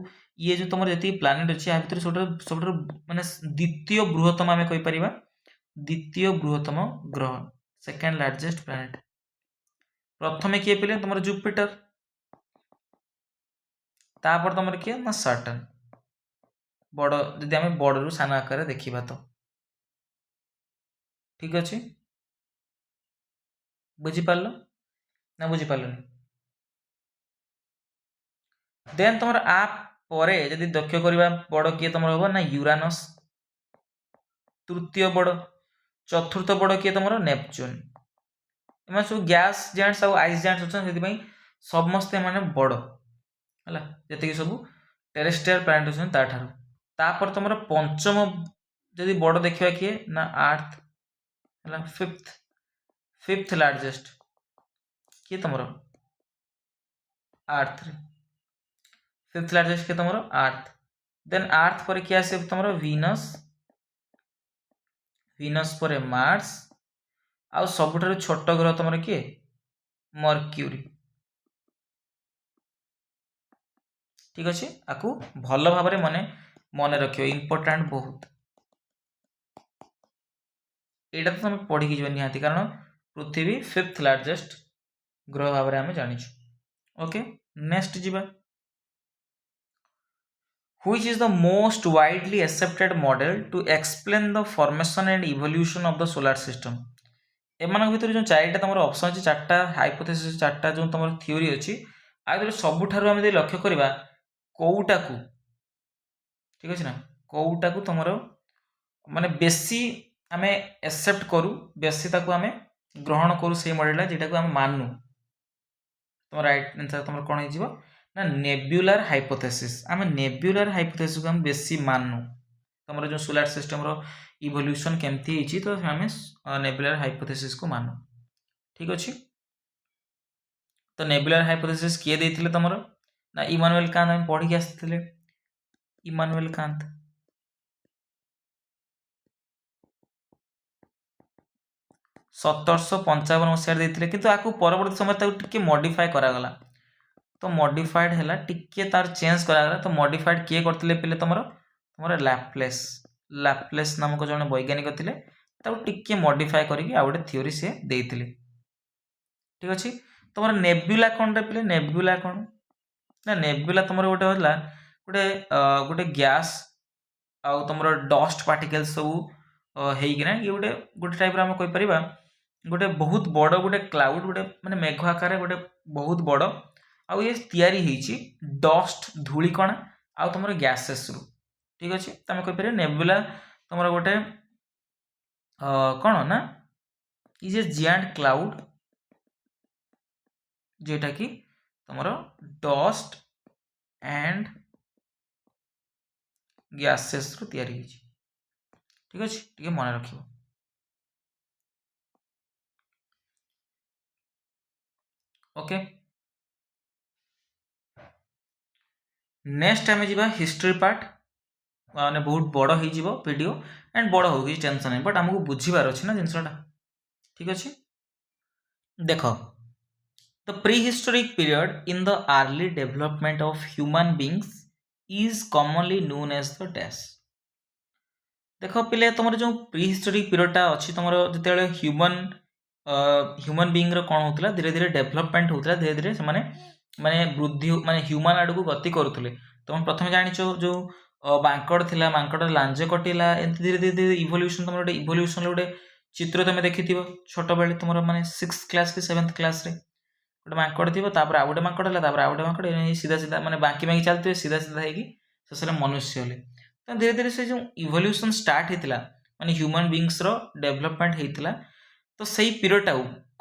ଇଏ ଯେଉଁ ତମର ଯେତିକି ପ୍ଲାନେଟ୍ ଅଛି ୟା ଭିତରେ ସବୁଠାରୁ ମାନେ ଦ୍ୱିତୀୟ ବୃହତ୍ତମ ଆମେ କହିପାରିବା ଦ୍ୱିତୀୟ ବୃହତ୍ତମ ଗ୍ରହ ସେକେଣ୍ଡ ଲାର୍ଜେଷ୍ଟ ପ୍ଲାନେଟ୍ ପ୍ରଥମେ କିଏ ପିଲେ ତମର ଜୁପିଟର ତାପରେ ତମର କିଏ ନା ସାଟର୍ନ ବଡ଼ ଯଦି ଆମେ ବଡ଼ରୁ ସାନ ଆକାରରେ ଦେଖିବା ତ ଠିକ୍ ଅଛି ବୁଝିପାରିଲ ନା ବୁଝିପାରିଲନି ଦେନ୍ ତମର ଆ ପରେ ଯଦି ଲକ୍ଷ୍ୟ କରିବା ବଡ଼ କିଏ ତମର ହବ ନା ୟୁରାନସ୍ ତୃତୀୟ ବଡ଼ ଚତୁର୍ଥ ବଡ଼ କିଏ ତମର ନେପଚୁନ୍ ଏମାନେ ସବୁ ଗ୍ୟାସ୍ ଜାଣ୍ଟସ୍ ଆଉ ଆଇସ୍ ଜାଣ୍ଟସ୍ ଅଛନ୍ତି ସେଥିପାଇଁ ସମସ୍ତେ ଏମାନେ ବଡ଼ ହେଲା ଯେତିକି ସବୁ ଟେରେଷ୍ଟ୍ରିଆଲ ପ୍ଲାନେଟ୍ ଅଛନ୍ତି ତାଠାରୁ ତାପରେ ତମର ପଞ୍ଚମ ଯଦି ବଡ଼ ଦେଖିବା କିଏ ନା ଆର୍ଥ ହେଲା ଫିଫ୍ଥ ଲାର୍ଜେଷ୍ଟ କିଏ ତମର ଆର୍ଥରେ ଫିଫ୍ଥ ଲାର୍ଜେଷ୍ଟ କିଏ ତମର ଆର୍ଥ ଦେନ୍ ଆର୍ଥ ପରେ କିଏ ଆସିବ ତମର ଭିନସ୍ ପରେ ମାର୍ସ ଆଉ ସବୁଠାରୁ ଛୋଟ ଗ୍ରହ ତମର କିଏ ମର୍କ୍ୟୁରୀ ଠିକ୍ ଅଛି ଆକୁ ଭଲ ଭାବରେ ମନେ ରଖିବ ଇମ୍ପୋର୍ଟାଣ୍ଟ ବହୁତ ଏଇଟା ତ ତମେ ପଢ଼ିକି ଯିବ ନିହାତି କାରଣ ପୃଥିବୀ ଫିଫ୍ଥ ଲାର୍ଜେଷ୍ଟ ଗ୍ରହ ଭାବରେ ଆମେ ଜାଣିଛୁ ଓକେ ନେକ୍ସଟ ଯିବା which is the most widely accepted model to explain the formation and evolution of the solar system ଏମାନଙ୍କ ଭିତରୁ ଯେଉଁ ଚାରିଟା ତମର ଅପସନ୍ ଅଛି ଚାରିଟା ହାଇପୋଥେସିସ୍ ଚାରିଟା ଯେଉଁ ତମର ଥିଓରି ଅଛି ଆ ଭିତରୁ ସବୁଠାରୁ ଆମେ ଯଦି ଲକ୍ଷ୍ୟ କରିବା କୋଉଟାକୁ ଠିକ୍ ଅଛି ନା କୋଉଟାକୁ ତମର ମାନେ ବେଶୀ ଆମେ ଆକ୍ସେପ୍ଟ କରୁ ବେଶୀ ତାକୁ ଆମେ ଗ୍ରହଣ କରୁ ସେଇ ମଡେଲଟା যেটাକୁ ଆମେ ମାନୁ ତମର ରାଇଟ୍ ଆନ୍ସର ତମର କ'ଣ ହେଇଯିବ ନା ନେବ୍ୟୁଲାର ହାଇପୋଥେସିସ୍ ଆମେ ନେବ୍ୟୁଲାର ହାଇପୋଥେସିସ୍କୁ ଆମେ ବେଶୀ ମାନୁ ତମର ଯେଉଁ ସୋଲାର ସିଷ୍ଟମର ଇଭଲ୍ୟୁସନ୍ କେମିତି ହେଇଛି ତ ଆମେ ନେବ୍ୟୁଲାର ହାଇପୋଥେସିସ୍କୁ ମାନୁ ଠିକ୍ ଅଛି ତ ନେବ୍ୟୁଲାର ହାଇପୋଥେସିସ୍ କିଏ ଦେଇଥିଲେ ତମର ନା ଇମାନୁଏଲ କାନ୍ତ ଆମେ ପଢ଼ିକି ଆସିଥିଲେ ଇମାନୁଏଲ କାନ୍ତ 1755 ମସିହାରେ ଦେଇଥିଲେ କିନ୍ତୁ ଆକୁ ପରବର୍ତ୍ତୀ ସମୟରେ ତାକୁ ଟିକେ ମଡିଫାଏ କରାଗଲା ତ ମଡିଫାଏଡ୍ ହେଲା ଟିକେ ତାର ଚେଞ୍ଜ କରାଗଲା ତ ମଡିଫାଏଡ୍ କିଏ କରିଥିଲେ ପିଲେ ତମର ଲାପ୍ଲେସ୍ ନାମକ ଜଣେ ବୈଜ୍ଞାନିକ ଥିଲେ ତାକୁ ଟିକେ ମଡିଫାଏ କରିକି ଆଉ ଗୋଟେ ଥିଓରି ସେ ଦେଇଥିଲେ ଠିକ୍ ଅଛି ତମର ନେବ୍ୟୁଲା କ'ଣଟା ପିଲେ ନେବ୍ୟୁଲା କ'ଣ ନା ନେବ୍ୟୁଲା ତମର ଗୋଟେ ହେଲା ଗୋଟେ ଗ୍ୟାସ୍ ଆଉ ତମର ଡଷ୍ଟ ପାର୍ଟିକଲ୍ସ ସବୁ ହେଇକିନା ଇଏ ଗୋଟେ ଟାଇପ୍ର ଆମେ କହିପାରିବା ଗୋଟେ ବହୁତ ବଡ଼ ଗୋଟେ କ୍ଲାଉଡ୍ ଗୋଟେ ମାନେ ମେଘ ଆକାରରେ ଗୋଟେ ବହୁତ ବଡ଼ ଆଉ ଇଏ ତିଆରି ହେଇଛି ଡଷ୍ଟ ଧୂଳିକଣା ଆଉ ତମର ଗ୍ୟାସେସ୍ରୁ ଠିକ୍ ଅଛି ତମେ କହିପାରିବ ନେବୁଲା ତମର ଗୋଟେ କ'ଣ ନା ଇଜ୍ ଏ ଜିଆଣ୍ଟ କ୍ଲାଉଡ୍ যেটাকি ତମର ଡଷ୍ଟ ଆଣ୍ଡ ଗ୍ୟାସେସ୍ରୁ ତିଆରି ହେଇଛି ଠିକ୍ ଅଛି ଟିକେ ମନେ ରଖିବ ଓକେ ନେକ୍ସଟ ଆମେ ଯିବା ହିଷ୍ଟ୍ରି ପାର୍ଟ ମାନେ ବହୁତ ବଡ଼ ହେଇଯିବ ଭିଡ଼ିଓ ଆଣ୍ଡ ବଡ଼ ହଉ କିଛି ଟେନସନ୍ ନାହିଁ ବଟ୍ ଆମକୁ ବୁଝିବାର ଅଛି ନା ଜିନିଷଟା ଠିକ୍ ଅଛି ଦେଖ the prehistoric period in the early development of human beings is commonly known as the dash देख पिले तुम जो प्रीहिस्टोरिक पीरियडटा अच्छी तुम जो ह्यूमन बीइंग कौन होता धीरे धीरे डेभलपमेंट होता धीरे धीरे से माने वृद्धि माने ह्यूमन आड़ को गति करुले तुम प्रथम जाच जो मांकड़ थी मांकड़ लांज कटिला एमती धीरे धीरे धीरे इवोल्यूशन तुम गोटे इवोल्यूशन गोटे चित्र तुम देखी छोट बेले तुम माने 6th क्लास कि 7th क्लास गोटे मांकड़ थी तापर आउ गोटे मांकड़ है तापर आउ गोटे मांकड़ सीधा सीधा माने बांकी बांकी चलते सीधा सीधा होगी शेष मनुष्य हेले तो धीरे धीरे से जो इवोल्यूशन स्टार्ट होता माने ह्यूमन बीइंग्स रो डेवलपमेंट होता तो सही पीरियडटा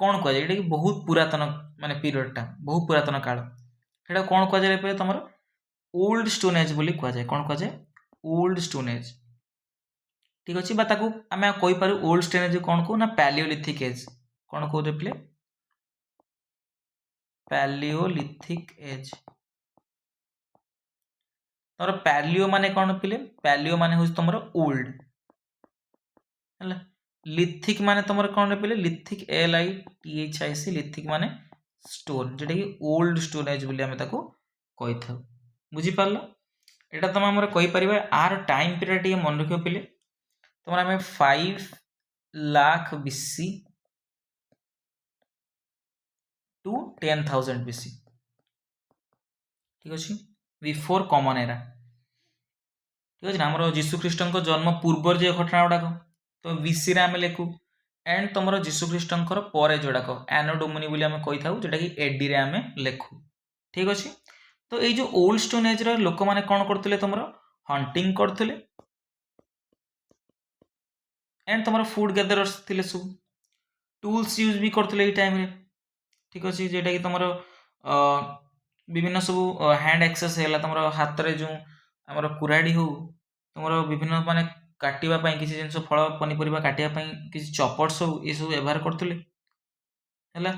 कौन कहुए कि बहुत पुरातन माने पीरियडटा बहुत पुरातन काल सेटा कौन कह जाए पे तुम ओल्ड स्टोन एज बोली कह जाए कौन कह जाए ओल्ड स्टोन एज ठीक अच्छे आम कहीपर ओल्ड स्टोन एज कौन कहू ना पैलियोलिथिक एज कौन कहते पे पैलियोलिथिक एज तुम पैलियो माने कौन पे पैलियो माने हूँ तुम ओल्ड है लिथिक माने तुम कौन पे लिथिक LITHIC लिथिक माने स्टोन जोटा कि ओल्ड स्टोन एज बोली आम कही था बुझीपार यहाँ तुम आम कहीपर आर टाइम पीरियड टे मन रख पे तुम आम 5 लाख BC टू 10,000 BC ठीक अच्छे बिफोर कॉमन एरा ठीक अच्छे आम जीशुख्रीष्ट जन्म पूर्व जो घटना गुड़ाक तो BC रे आम लिखू एंड तुम जीशुख्रीष्ट पर जोड़ाक एनो डोमिनी बोली आम कही था जोटा कि AD रे आम लिखू ठीक अच्छे तो ये जो ओल्ड स्टोन एज लोक मैंने कौन करते तुम हंटिंग करते एंड तुम फूड गैदरर्स थे सब टूल्स यूज भी करते टाइम रे ठीक अच्छे जेटा कि तुम विभिन्न सब हैंड एक्सेस है तुम हाथ में जो आम कुराड़ी हो तुम विभिन्न माने काटापी किसी जिन फल पनीपरिया काटापी किसी चपट्स हो ये सब व्यवहार करते है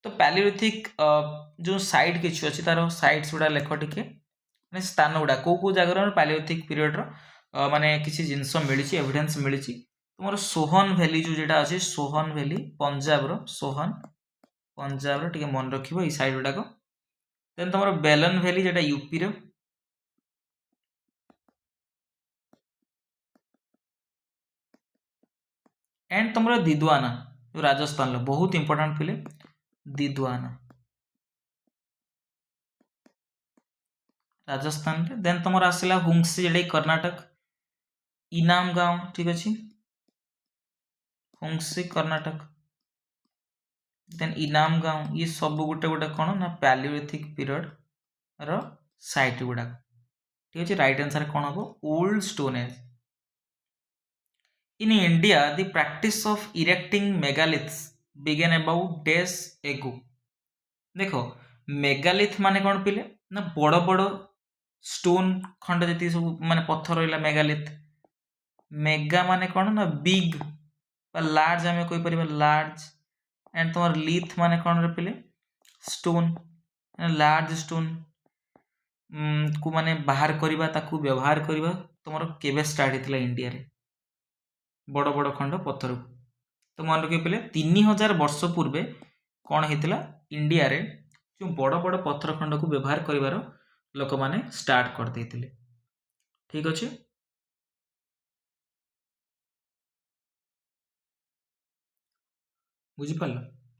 तो पैलियोलिथिक जो साइट किसी अच्छी तार साइट्स गुड़ा लेख टिके माने स्थान गुड़ा कौ जगह पैलियोलिथिक पीरियड माने किसी जिनस मिली एविडेंस मिली तुम सोहन वैली जो जेटा अच्छे सोहन वैली पंजाब सोहन पंजाब टे मन रख साइड गुड़ाक देन तुम बेलन वैली जेटा यूपी रो एंड तुम दिद्वाना जो राजस्थान बहुत इंपोर्टेंट फिले दिद्वाना राजस्थान रे देन तुम आसला हुंगसी जेटा कर्नाटक इनाम गांव ठीक अच्छे हुंगसी कर्नाटक देन इनाम गांव ये सब गोटे गोटे कौन ना पैलियोलिथिक पीरियड रो साइट गुड़ा ठीक अच्छे राइट आंसर कौन हम old stone age in India the practice of erecting megaliths began about days ago देखो मेगालिथ माने कौन पिले ना बड़ बड़ स्टोन खंड जी सब माने पत्थर रहा मेगालिथ मेगा माने कौन ना बिग लार्ज आम कहीपर लार्ज एंड तुम लिथ माने कौन पे स्टोन लार्ज स्टोन को माने बाहर करवा ताकू व्यवहार करवा तुम केवे स्टार्ट होता इंडिया रे बड़ बड़ खंड पत्थर तो मन रखिए पे 3000 वर्ष पूर्वे कौन होता इंडिया रे जो बड़ बड़ पत्थर खंड को व्यवहार कर लोक मैंने स्टार्ट करते ठीक अच्छे बुझीपार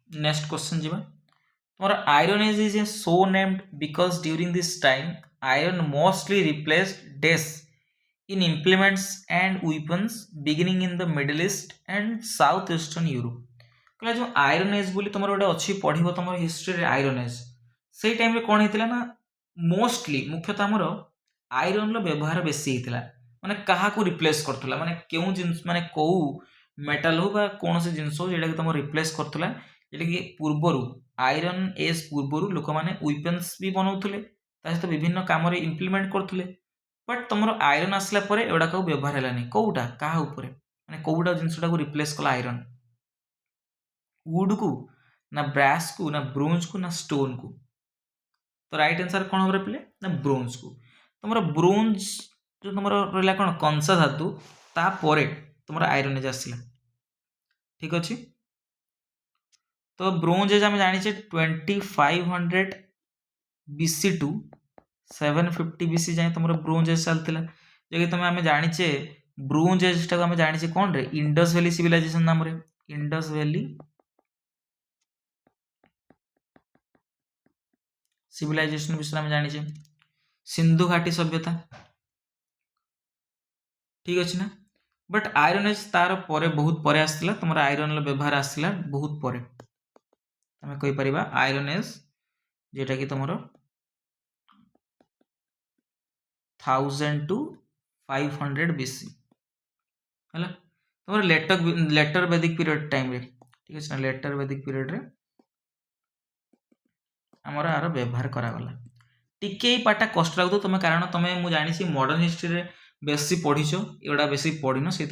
नेक्स्ट क्वेश्चन जी तुम iron age is a so named because during this time iron mostly replaced days in implements and weapons beginning in the Middle East and south eastern Europe कहला जो आयरन एज बोली तुम गोटे अच्छी पढ़ तुम हिस्ट्री आयरन एज से time कौन होता ना मोस्टली मुख्यतः आमर आयरन व्यवहार बेसी होता माने क्या रिप्लेस करथुला माने क्यों जिनस माने कौ मेटाल हो बा कौन से जिनस हो जेटा कि तुम रिप्लेस करथुला जेटा कि पूर्वर आयरन एज पूर्वर लोक मैंने वेपन्स भी बनाउथुले सहित विभिन्न काम इम्प्लीमेंट करथुले बट तुम आयरन आसला एगुड़ाक व्यवहार है कौटा क्या माने कौटा जिनसा रिप्लेस कला आयरन वुड को ना ब्रास को ना ब्रोंज को ना स्टोन को तो राइट आंसर कौन हम पे ना ब्रोंज को तुम ब्रोंज जो तुम रहा कौन कंसा धातु तापर तुम आयरन एज आसला ठीक अच्छे तो ब्रोंज एज आम जाने 2500 BC टू 750 BC जाए तुम ब्रोंज एज चलता जो तुम आम जाने ब्रोंज एज टाक आम जाने कौन रे इंडस वैली सिविलाइजेशन नाम इंडस वैली सिविलाइजेशन विषय में जाने सिंधु घाटी सभ्यता ठीक अच्छे ना बट आयरन एज तार पर बहुत पर आसला तुम आयरन व्यवहार आसला बहुत पर आम कहीपर आयरन एज जेटा कि तुम 1000 to 500 BC है तुम लेटर वैदिक पीरियड टाइम रे ठीक है लेटर वैदिक पीरियड रे आमर यार व्यवहार करागला टिके पार्टा कष्ट लगुव तुम कारण तुम मुझे जानी मॉडर्न हिस्ट्री रे बेसी पढ़ीच एगुड़ा बेसी पढ़िन से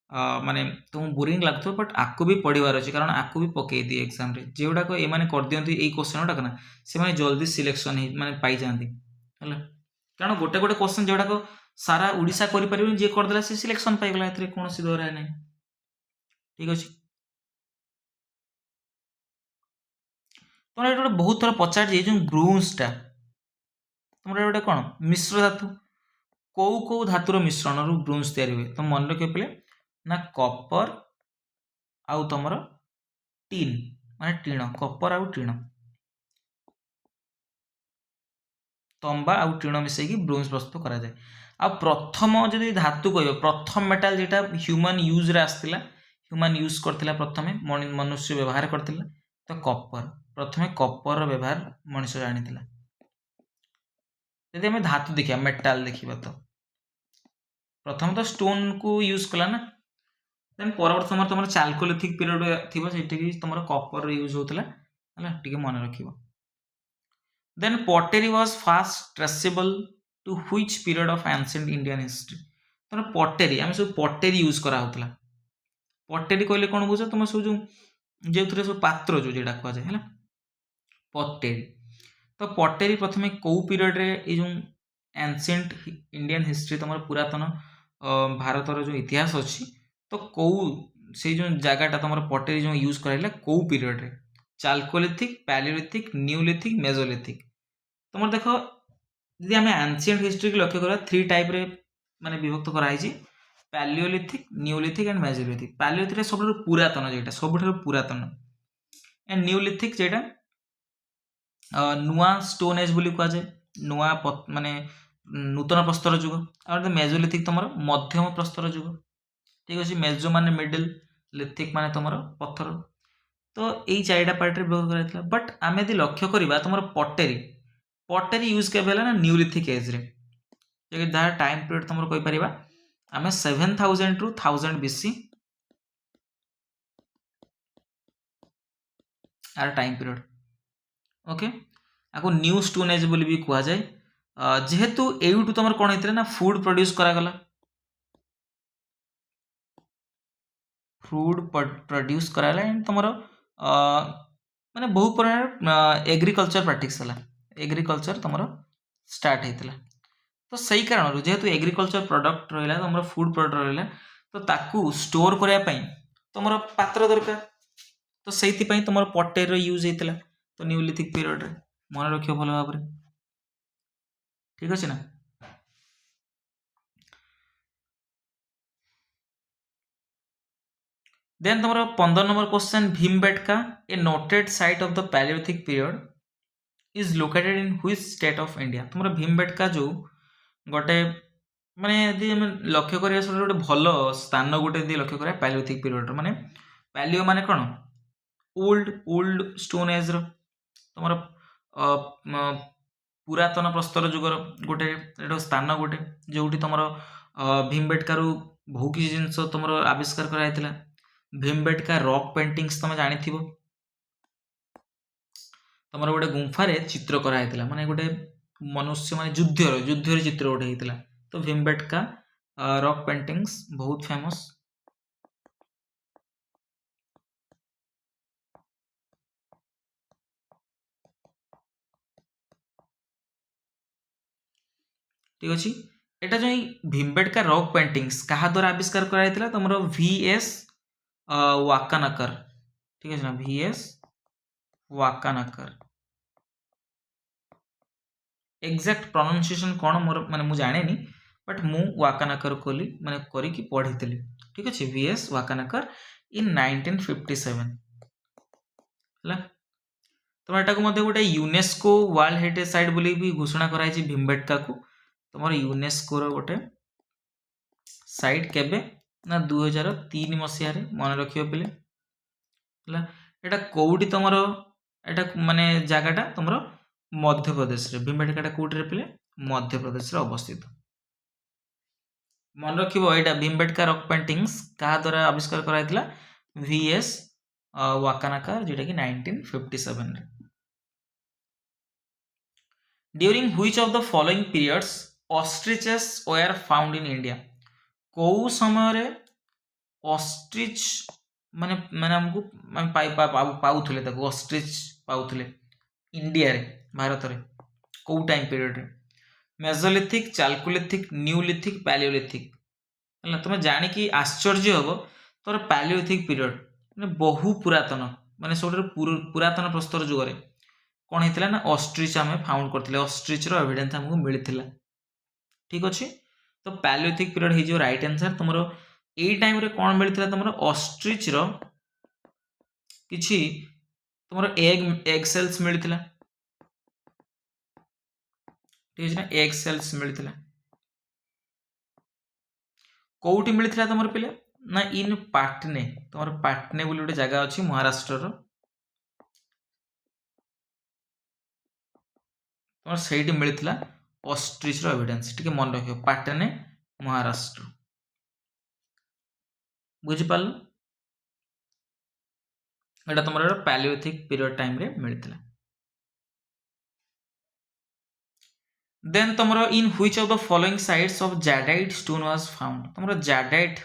माने तुमको बोरिंग लगुव बट आपको भी पढ़वार अच्छे कारण आपको भी पकई दिए एग्जाम रे जोड़ाक ये कर दिखती यही क्वेश्चन गुड़ाक ना से जल्दी सिलेक्शन माने पाई जाती है कारण गोटे गोटे क्वेश्चन जोड़ाक सारा ओडिशा करें जी करदेला से सिलेक्शन पाईगला कौन दौरा ना ठीक अच्छे तुम ये गोटे बहुत थर पचार जो ग्रुम्सटा तुम गोटे कौन मिश्र धातु कौ कौ धातुर मिश्रण रू ब्रोंज तैयारी हुए तुम मन रख पे ना कपर आउ तुम टीन माने टीण कपर आउ टीण तंबा आउ टीण मिसेकी ब्रोंज प्रस्तुत करा जाए आ प्रथम जदि धातु कह प्रथम मेटाल जेटा ह्यूमन यूज रे आसला ह्यूमन यूज करथिला प्रथमे मनुष्य व्यवहार करथिला तो कपर प्रथमे कपर व्यवहार मनुष्य जानिथिला यदि हमें धातु देखिया मेटाल देखिबा तो प्रथम तो स्टोन को यूज कला ना देन परवर्त समय तुम चाल्कोलिथिक पीरियड थी से तुम कपर यूज होता है मन रखिबो then pottery was first traceable to which period of ancient Indian history तुम पटेरी आम सब पटेरी यूज करा होतला पटेरी कहले कौन बुझ तुम सब जो सब पात्र जो जेटा कह जाए पटेरी तो पटेरी प्रथम कौ पीरियड रे ये जो एंशिएंट इंडियन हिस्ट्री तुम पुरातन भारतर जो इतिहास अच्छी तो कौ से जो जगहटा तुम पटेरी जो यूज कराइला कौ पीरियड रे चाल्कोलिथिक पैलियोलिथिक न्यूलिथिक मेजोलिथिक तुम देख यदि आम एंशिएंट हिस्ट्री की लक्ष्य करा 3 टाइप रे माने विभक्त कराई Palaeolithic Neolithic and Mesolithic Palaeolithic सब पुरातन जेटा सब पुरातन एंड न्यूलिथिक जेटा नुआ स्टोन एज बोली कहुए नुआ माने नूतन प्रस्तर जुग और मेजोलिथिक तुम मध्यम प्रस्तर जुग ठीक अच्छे मेजो माने मिडिल लिथिक माने तुम पत्थर तो यही 4टा पार्ट व्यवहार कराइला बट आम यदि लक्ष्य करवा तुम पटेरी पटेरी यूज के ना न्यूलिथिक एज रे जहाँ टाइम पीरियड तुम कहीपर आम 7000 टू 1000 BC आर टाइम पीरियड ओके आपको न्यू स्टोन एज बोली भी कह जाए जेहेतु एयू तुम कौन होता ना फूड प्रोड्यूस करागला फूड प्रोड्यूस कराला एंड तुम माने बहु परिमाण एग्रीकल्चर प्रैक्टिस है एग्रीकल्चर तुम स्टार्ट होता तो सही कारण जेहेतु एग्रीकल्चर प्रोडक्ट रहा तुम फूड प्रोडक्ट रहा तो ताकू स्टोर करने तुम पात्र दरकार तो से तुम पटेर यूज होता तो न्यूलिथिक पीरियड रे मन रख भल भाव ठीक अच्छे ना देन तुम 15 number question Bhimbetka A noted site of the Palaeolithic period is located in which state of India तुम भीमबेटका जो गोटे माने यदि लक्ष्य करिया गोटे भल स्थान गोटे यदि लक्ष्य करिया पैलियोलिथिक पीरियड माने पैलियो माने कौन ओल्ड स्टोन एज रो तुम पुरातन प्रस्तर जुगर गोटे स्थान गोटे जो तुम भीमबेटका बहु किसी जिनस तुम आविष्कार कराइला भीमबेटका रॉक पेंटिंग्स तुम जानी तुम गोटे गुंफारे चित्र कराइला माने गोटे मनुष्य माने युद्धर चित्र गोटे होता तो भीमबेटका रॉक पेंटिंग्स बहुत फेमस ठीक अच्छे एटा जो भीमबेटका रॉक पेंटिंग्स क्या द्वारा आविष्कार कराइला तुम VS वाकानकर ठीक है ना VS वाकानकर एग्जैक्ट प्रोनाउंसिएशन कौन मोर माने मु जाने नी बट मु वाकानकर कोली माने करी की पढ़ी थली ठीक अच्छे VS वाकानकर इन 1957 हला तुम एटा को मध्य गोटे यूनेस्को वर्ल्ड हेरिटेज साइट बोली भी घोषणा कराई भीमबेटका को तुम यूनेस्को रो गोटे साइट केबे ना 2003 मसीह मन रखियो पिले हला एटा कोउटी तुम एटा माने जगहटा तुम मध्य प्रदेश रे भीमबेटका कोउटी रे पिले मध्य प्रदेश रे अवस्थित मन रखिबो एटा भीमबेटका रॉक पेंटिंग्स कहा द्वारा आविष्कार कराइतला VS वाकानकर जेटा कि 1957 रे during which of the following periods ostriches were found in India को समय रे ऑस्ट्रिच माने माने हमको हम पाउथले ताको ऑस्ट्रिच पाउथले इंडिया रे भारत रे को टाइम पीरियड रे मेसोलिथिक चाल्कोलिथिक न्यूलिथिक पैलियोलिथिक ହେଲା ତୁମେ ଜାଣିକି ଆଶ୍ଚର୍ଯ୍ୟ ହେବ ତୋର ପ୍ୟାଲିଓଲିଥିକ୍ ପିରିୟଡ଼ ମାନେ ବହୁ ପୁରାତନ ମାନେ ସବୁଠାରୁ ପୁରାତନ ପ୍ରସ୍ତର ଯୁଗରେ କ'ଣ ହେଇଥିଲା ନା ଅଷ୍ଟ୍ରିଚ୍ ଆମେ ଫାଉଣ୍ଡ କରିଥିଲେ ଅଷ୍ଟ୍ରିଚ୍ର ଏଭିଡେନ୍ସ ଆମକୁ ମିଳିଥିଲା ଠିକ୍ ଅଛି ତ ପ୍ୟାଲିଓଲିଥିକ୍ ପିରିୟଡ଼ ହେଇଯିବ ରାଇଟ୍ ଆନ୍ସର ତୁମର ଏଇ ଟାଇମ୍ରେ କ'ଣ ମିଳିଥିଲା ତୁମର ଅଷ୍ଟ୍ରିଚ୍ର କିଛି ତୁମର ଏଗ୍ ସେଲ୍ସ ମିଳିଥିଲା ଠିକ୍ ଅଛି ନା ଏଗ୍ ସେଲ୍ସ ମିଳିଥିଲା କୋଉଠି ମିଳିଥିଲା ତମର ପିଲା ନା ଇନ୍ ପାଟନେ ତମର ପାଟନେ ବୋଲି ଗୋଟେ ଜାଗା ଅଛି ମହାରାଷ୍ଟ୍ରର ତମର ସେଇଠି ମିଳିଥିଲା ଅଷ୍ଟ୍ରିଚ୍ର ଏଭିଡେନ୍ସ ଟିକେ ମନେ ରଖିବ ପାଟନେ ମହାରାଷ୍ଟ୍ର ବୁଝିପାରିଲ ଏଇଟା ତମର ପ୍ୟାଲିଓଲିଥିକ୍ ପିରିୟଡ଼ ଟାଇମ୍ରେ ମିଳିଥିଲା देन तुमरो in which of the following sites of jadeite stone was found तुमरो जैडाइट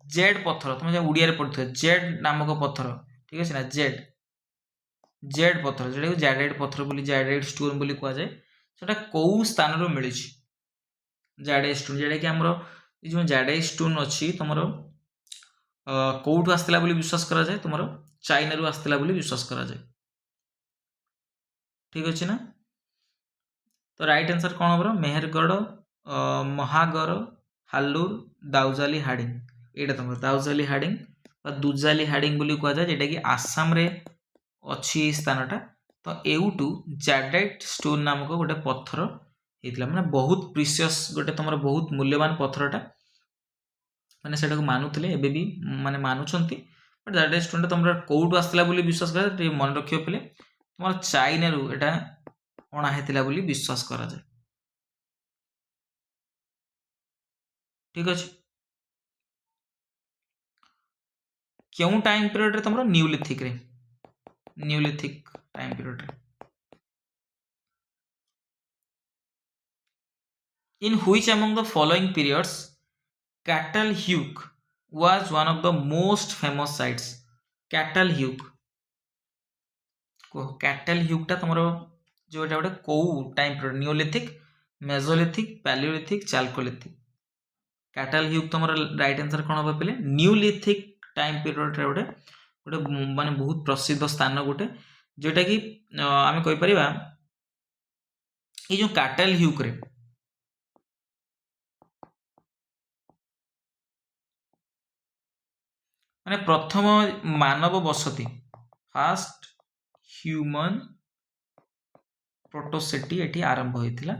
जेड पत्थर तुम जो उड़िया रे पढ़िथो जेड नामक पत्थर ठीक है ना जेड पत्थर जेटा जैडाइट पत्थर बोली जैडाइट स्टोन बोली कह जाए सेटा को स्थान रो मिली जैडाइट स्टोन जेटा कि हमरो ये जो जैडाइट स्टोन अछि तुमरो कोठु आस्तिला बोली विश्वास करा जाए तुमरो चाइना रो आस्तिला बोली विश्वास करा जाए ठीक अछि ना तो राइट आंसर कौन हम मेहरगढ़ महागढ़ हालुर दाउजाली हाडिंग ये तुम दाउजाली हाडिंग दुजाली हाडिंग बोली कह जाए जेटा कि आसाम रे अच्छी स्थानटा तो एउटू जैडाइट स्टोन नामक गोटे पत्थर होता माने बहुत प्रिशियस गोटे तुम बहुत मूल्यवान पत्थरटा माने सेटा को मानुले एबे भी माने मानुछंती बट जैडाइट स्टोनटा तुम कोउटू आसला बोली विश्वास कर मन रखियो पिले तुम चाइना रु एटा अणा हेतिला बोली विश्वास करा जाए ठीक अछि क्यों टाइम पीरियड रे तुमरो न्यूलिथिक टाइम पीरियड रे in which among the following periods cattle hook was one of the most famous sites cattle hook टा तुमरो जो एटा गोटे को time period Neolithic Mesolithic Palaeolithic chalcolithic cattle hook तुम राइट आंसर कौन हम पे न्यूलिथिक टाइम पीरियड रे गोटे गोटे माने बहुत प्रसिद्ध स्थान गोटे जोटा कि आम कहीपर ये जो कैटल ह्यूक रे माने प्रथम मानव बसती फास्ट ह्यूमन प्रोटोसिटी एटी आरंभ होइथिला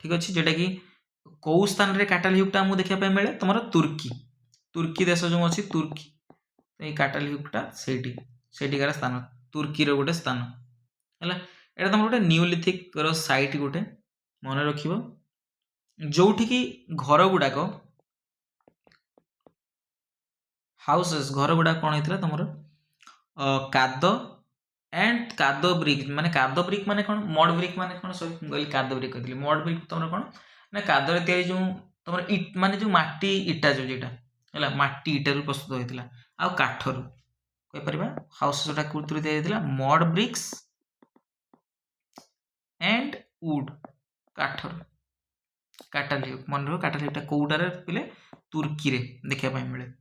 ठीक अछि जेटा कि को स्थान रे कैटल ह्यूकटा हमु देखिया पे मिले तुमरो तुर्की देश जो अछि तुर्की ए कैटल ह्यूकटा सेठीकार स्थान तुर्की रो गोटे स्थान हैला एटा तुम गोटे न्यूलिथिक रो साइट गोटे मन रखिबो जोठी कि घर गुडाक हाउसेस घर गुडा कौन होता तुम काद एंड काद ब्रिक माने कौन मड ब्रिक माने कौन सॉरी कहली काद ब्रिक कहली मड ब्रिक तुम कौन ना कादरे तैयारी जो तुम इट माने जो माटी इटा जो जेटा है माटी इटा प्रस्तुत होता आ काठर कहीपर हाउस जोटा कुर्तरी तैयारी मड ब्रिक्स एंड वुड काठर कैटल ह्यूक मन रख कैटल ह्यूकटा कोटार पिले तुर्की रे देखा मिले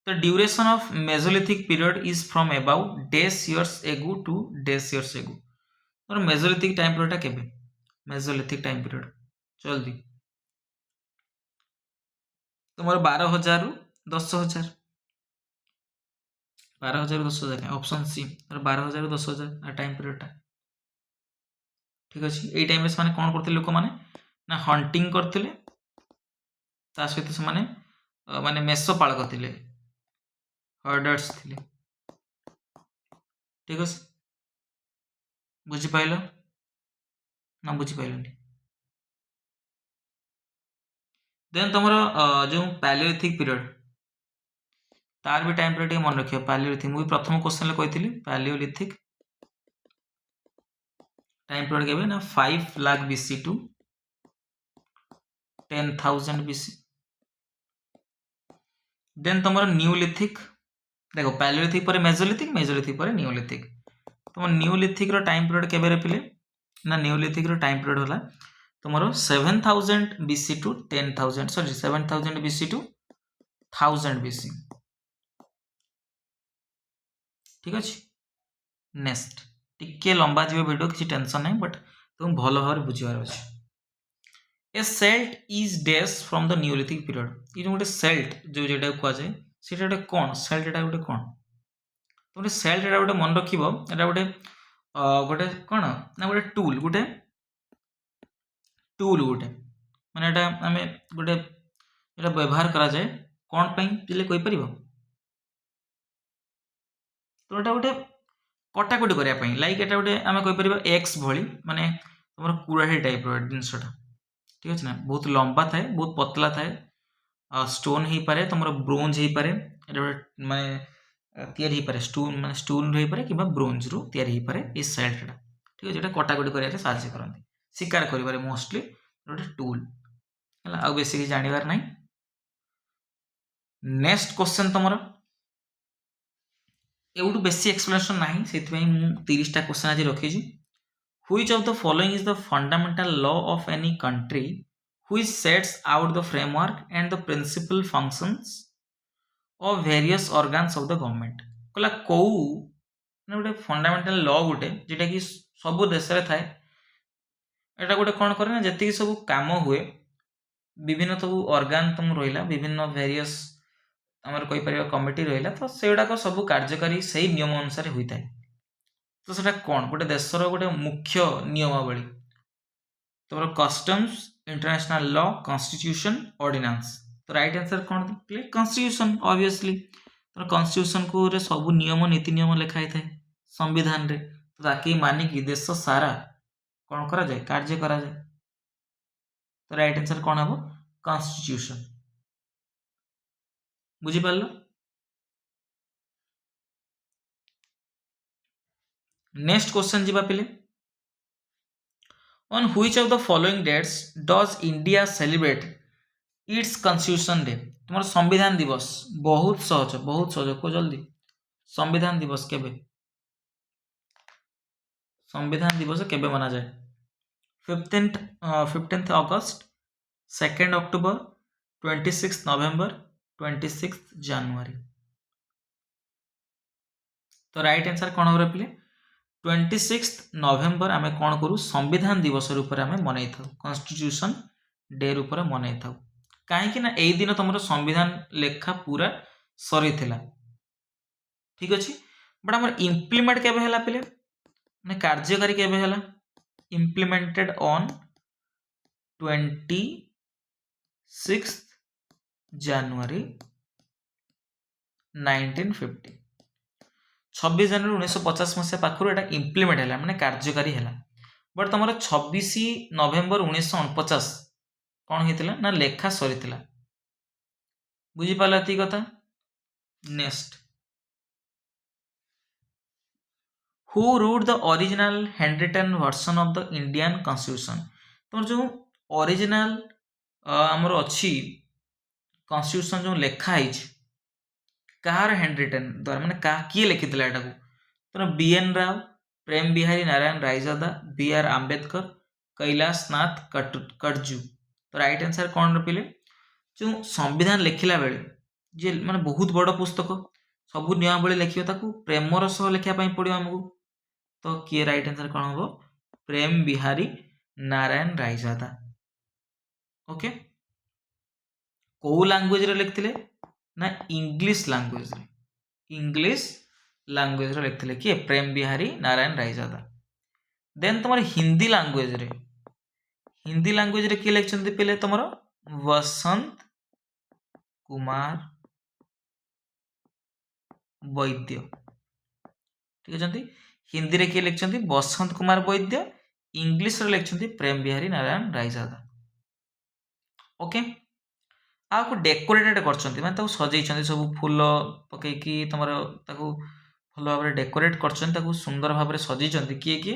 The duration of Mesolithic period is from about days years ago to days years ago. और Mesolithic time period केबे Mesolithic time period जल्दी तुम्हारा 12,000 रु 10,000 12,000 रु 10,000 ऑप्शन सी और 12,000 रु 10,000 टाइम पीरियडटा ठीक अछि एई टाइम रे माने कोन करथिले लोक माने ना हंटिंग करथिले ता सहित से माने मेष पाल करथिले हर्डर्स थिले ठीक है बुझी पाइल ना बुझी पाइलनी देन तुम जो पैलियोलिथिक पीरियड तार भी टाइम पीरियड मन रखियो पैलियोलिथिक मुझे प्रथम क्वेश्चन कही पैलियोलिथिक टाइम पीरियड केबे ना 5 lakh BC to 10,000 BC. Then तुमर न्यूलिथिक देखो पैलियोलिथिक पर मेसोलिथिक मेसोलिथिक पर न्यूलिथिक। तुम न्यूलिथिक रो टाइम पीरियड केबे रे पिले ना न्यूलिथिक रो टाइम पीरियड होला तुमरो 7000 BC to 10,000 sorry 7000 BC to 1000 BC. ठीक अछि नेक्स्ट टिके लंबा जीव वीडियो किसी टेंशन नहीं बट तुम भलो भाव बुझिबार अछि। A celt is days from the Neolithic period. ये जो गोटे सेल्ट जो जेटा को जाए सेटा गोटे कोन सेल्ट एटा गोटे कोन तुम सेल्ट एटा गोटे मन रखिबो एटा गोटे गोटे कोन ना गोटे टूल गोटे माने एटा हमें गोटे एटा व्यवहार करा जाए कोन पई पिले कोइ परिबो तो एटा गोटे कटाकटी करिया पई लाइक एटा गोटे आमे कोइ परिबो एक्स भली माने तुमर कुराही टाइप रो जिनसटा। ठीक अछि ना बहुत लंबा थाए बहुत पतला थाए स्टोन ही पारे तुमर ब्रोंज ही पारे एटा गोटे माने तयारी ही पारे स्टोन माने स्टोन रही पारे किबा ब्रोंज रो तयारी ही पारे ई सेल्ट एटा। ठीक अछि एटा कटाकटी करिया रे साहाय्य करंती शिकार करिबारे मोस्टली गोटे टूल हला आ बेसी कि जानिबार नाही। नेक्स्ट क्वेश्चन तुमर एउटू बेसी एक्सप्लेनेशन नाही सेति पई मु 30 टा क्वेश्चन आज रखी छी। Which of the following is the fundamental law of any country which sets out the framework and the principal functions of various organs of the government? कहला कोउ ना गोटे फंडामेंटल लॉ गोटे जेटा कि सब देश रे थाए एटा गोटे कोन करे ना जति सब काम हुए विभिन्न सब ऑर्गन तुम रहिला विभिन्न वेरियस हमर कोइ परिबा कमिटी रहिला तो सेडा को सब कार्यकारी सही नियम अनुसार होई थाए। तो सेटा कोन गोटे देशर गोटे मुख्य नियमावली तुम customs international law constitution ordinance. तो राइट आंसर कौन थे कॉन्स्टिट्यूशन ऑब्वियसली तो कॉन्स्टिट्यूशन को रे सब नियम नीति नियम लिखाई थाए संविधान रे तो ताकि मानि कि देश सारा कौन करा जाए कार्य करा जाए। तो राइट आंसर कौन हबो कॉन्स्टिट्यूशन बुझी पारलो। नेक्स्ट क्वेश्चन जीवा पिले on which of the following dates does India celebrate its constitution day? तुम्हारा संविधान दिवस बहुत सहज को जल्दी संविधान दिवस केबे संविधान दिवस केबे मना जाए 15th अगस्त 2nd अक्टोबर 26th नवंबर 26th जनवरी। तो राइट आंसर कौन होबे पिले 26 नवेम्बर आमे कौन करू संविधान दिवस रूप में मनई था कॉन्स्टिट्यूशन डे रूप में मनई था कहीं ना यही दिन तुम संविधान लेखा पूरा सरी थिला। ठीक अच्छे बट आम इम्प्लीमेंट केबे हला पिले ना कार्यकारी केबे हला इम्प्लीमेंटेड ऑन 26 जनवरी 1950 26 जनवरी 1950 मसीहा पाखु एटा इम्प्लीमेंट है माने कार्यकारी है बट तुम 26 नवेम्बर 1949 कौन होता ना लेखा सरी बुझीपाल ये कथा। Next who wrote the original handwritten version of the Indian constitution तुम जो ओरिजिनल आमर अच्छी कॉन्स्टिट्यूशन जो लेखा कहार हैंडरिटन द्वारा मैंने किए लिखी एटा को तो बीएन राव प्रेम बिहारी नारायण रायजादा बी.आर. आंबेडकर कैलाश नाथ कटजू। तो राइट आंसर कौन रखिले जो संविधान लिखला बेले जे माने बहुत बड़ पुस्तक सब नियमावली लिखियो ताकू प्रेमर सह लिखा पड़ो आमको तो किए राइट आंसर कौन हम प्रेम बिहारी नारायण रायजादा। ओके को लैंग्वेज रे लिखते ना इंग्लिश लैंग्वेज रे लिखते किए प्रेम बिहारी नारायण रायजादा। देन तुम हिंदी लैंग्वेज रे किए लिखते पे तुम वसंत कुमार वैद्य। ठीक है हिंदी रे किए लिखते वसंत कुमार वैद्य इंग्लिश रे लिखते प्रेम बिहारी नारायण रायजादा। ओके आपको डेकोरेटेड कर सजई सब फूल पकईकी तुम भल भाव डेकोरेट कर सुंदर भाव सजई किए किए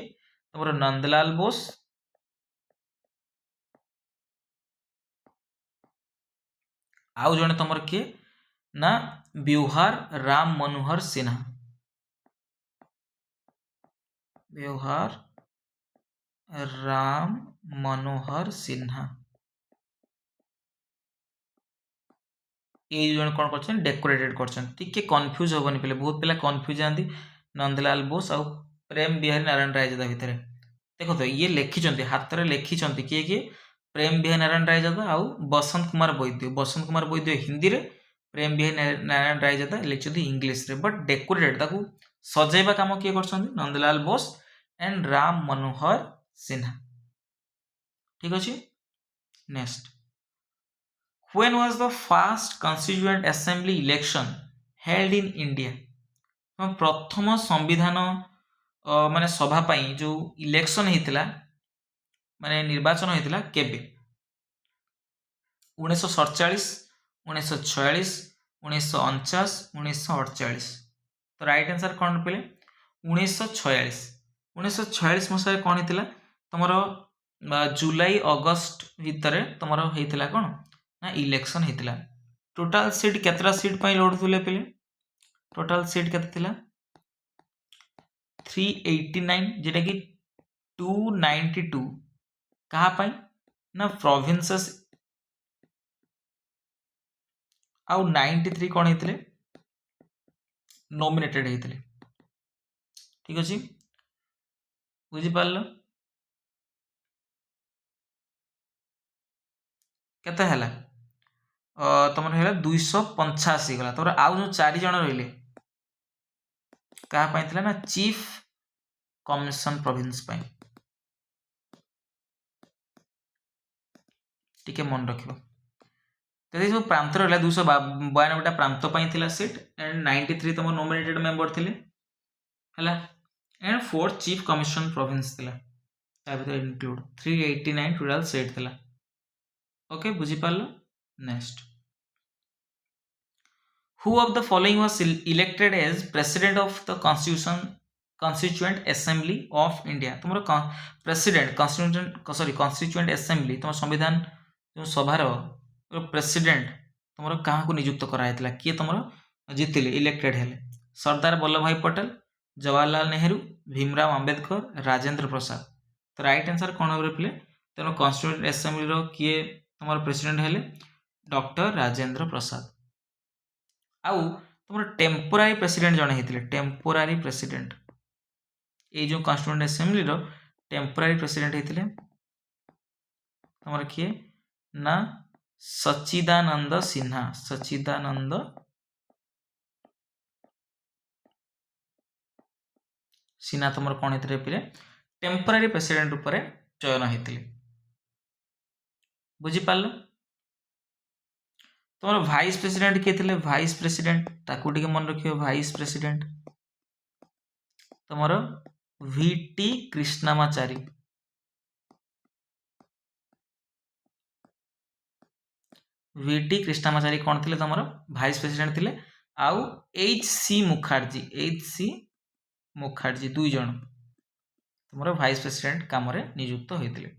तुम नंदलाल बोस आउ जड़े तुम किए ना बिहार राम मनोहर सिन्हा बिहार राम मनोहर सिन्हा ये जन कौन कर डेकोरेटेड कर कन्फ्यूज हेनी पे बहुत पिला कन्फ्यूज जाती नंदलाल बोस आउ प्रेम बिहारी नारायण रायजादा भितर देखो तो ये लिखिं हाथ में लिखिं किए किए प्रेम बिहारी नारायण रायजादा आउ बसंत कुमार वैद्य हिंदी रे प्रेम बिहारी नारायण रायजादा लिखिं इंग्लीश रे बट डेकोरेटेड ताकू सजेबा काम किए कर नंदलाल बोस एंड राम मनोहर सिन्हा ठीक अच्छे next When was the first constituent assembly election held in India? प्रथम संविधान माने सभा पाई जो इलेक्शन होता माने निर्वाचन होता केबे 1947 1946 1949 1948 तो राइट आंसर कौन पे 1946 1946 मसीह कौन होता तुम जुलाई अगस्त भितर तुम होता कौन ना इलेक्शन होता टोटाल सीट केतरा सीट पर लड़ुले पे टोटाल सीट के 389 जेटा कि 292 कहाँ ना प्रोविंसेस आउ 93 कौन होते नॉमिनेटेड होते ठीक अच्छे बुझीपार केते है तुम है 285 गला तुम आउ जो 4 जन रही क्या ना चीफ कमिशन प्रोविंस टिके मन रख तो सब प्रांत रहा 292 प्रांत सीट एंड 93 तुम नॉमिनेटेड मेंबर थे and 4 chief commission province include 389 total seat थी ओके बुझीपार next Who of the following was elected as president of the constituent assembly of India? तुम प्रेसिडेंट constituent assembly तुम संविधान जो सभार प्रेसिडेंट तुम क्या नियुक्त कराइला किए तुम जीतिले इलेक्टेड हेले सरदार वल्लभ भाई पटेल जवाहरलाल नेहरू भीमराव अंबेडकर राजेंद्र प्रसाद तो राइट आंसर कौन हो पे तेणु कन्स्टिट्यूएंट असेंबली किए तुम प्रेसिडेंट हेले डॉक्टर राजेंद्र प्रसाद आउ तुम टेम्पोरारी प्रेसिडेंट जड़े होते टेम्पोरारी प्रेसिडेंट ये जो कन्स्टिट्यूएंट असेंबली टेम्पोरारी प्रेसिडेंट होते तुम किए ना सच्चिदानंद सिन्हा सच्चिदानंद सिन्हा तुम कौन होते पे टेम्पोरारी प्रेसिडेंट रूप में चयन होते बुझीपार तुम भाइस प्रेसिडेंट किए थे भाइस प्रेसिडेंट ताकू टिके मन रखियो भाइस प्रेसिडेंट तुम वीटी कृष्णमाचारी वीटी कृष्णमाचारी कौन थे तुम भाइस प्रेसिडेंट थे आउ एच.सी. मुखार्जी 2 जन तुम भाइस प्रेसिडेंट काम नियुक्त होते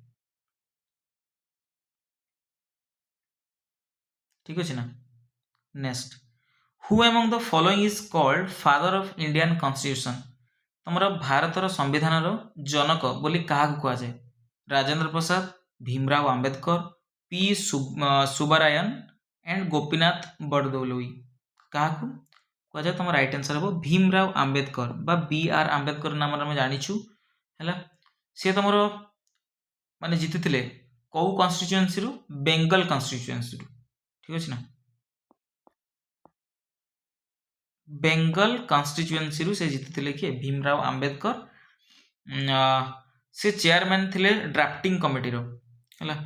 ठीक अच्छे ना next who among the following is called father of Indian constitution तुम भारतर संविधान जनक बोली क्या कहुए राजेंद्र प्रसाद भीमराव अंबेडकर पी सुब्बारायन एंड गोपीनाथ बरदलोई क्या कहुए तुम राइट आंसर हम भीमराव अंबेडकर बा बी.आर. अंबेडकर नाम आम जाचु है सी तुम माने जीति कौ कन्स्टिट्यूएंसी बेंगल कन्स्टिट्यूएंसी ठीक अच्छे ना बेंगल कन्स्टिट्यूएंसी से जीति किए भीमराव अंबेडकर से चेयरमैन थे ड्राफ्टिंग कमिटी है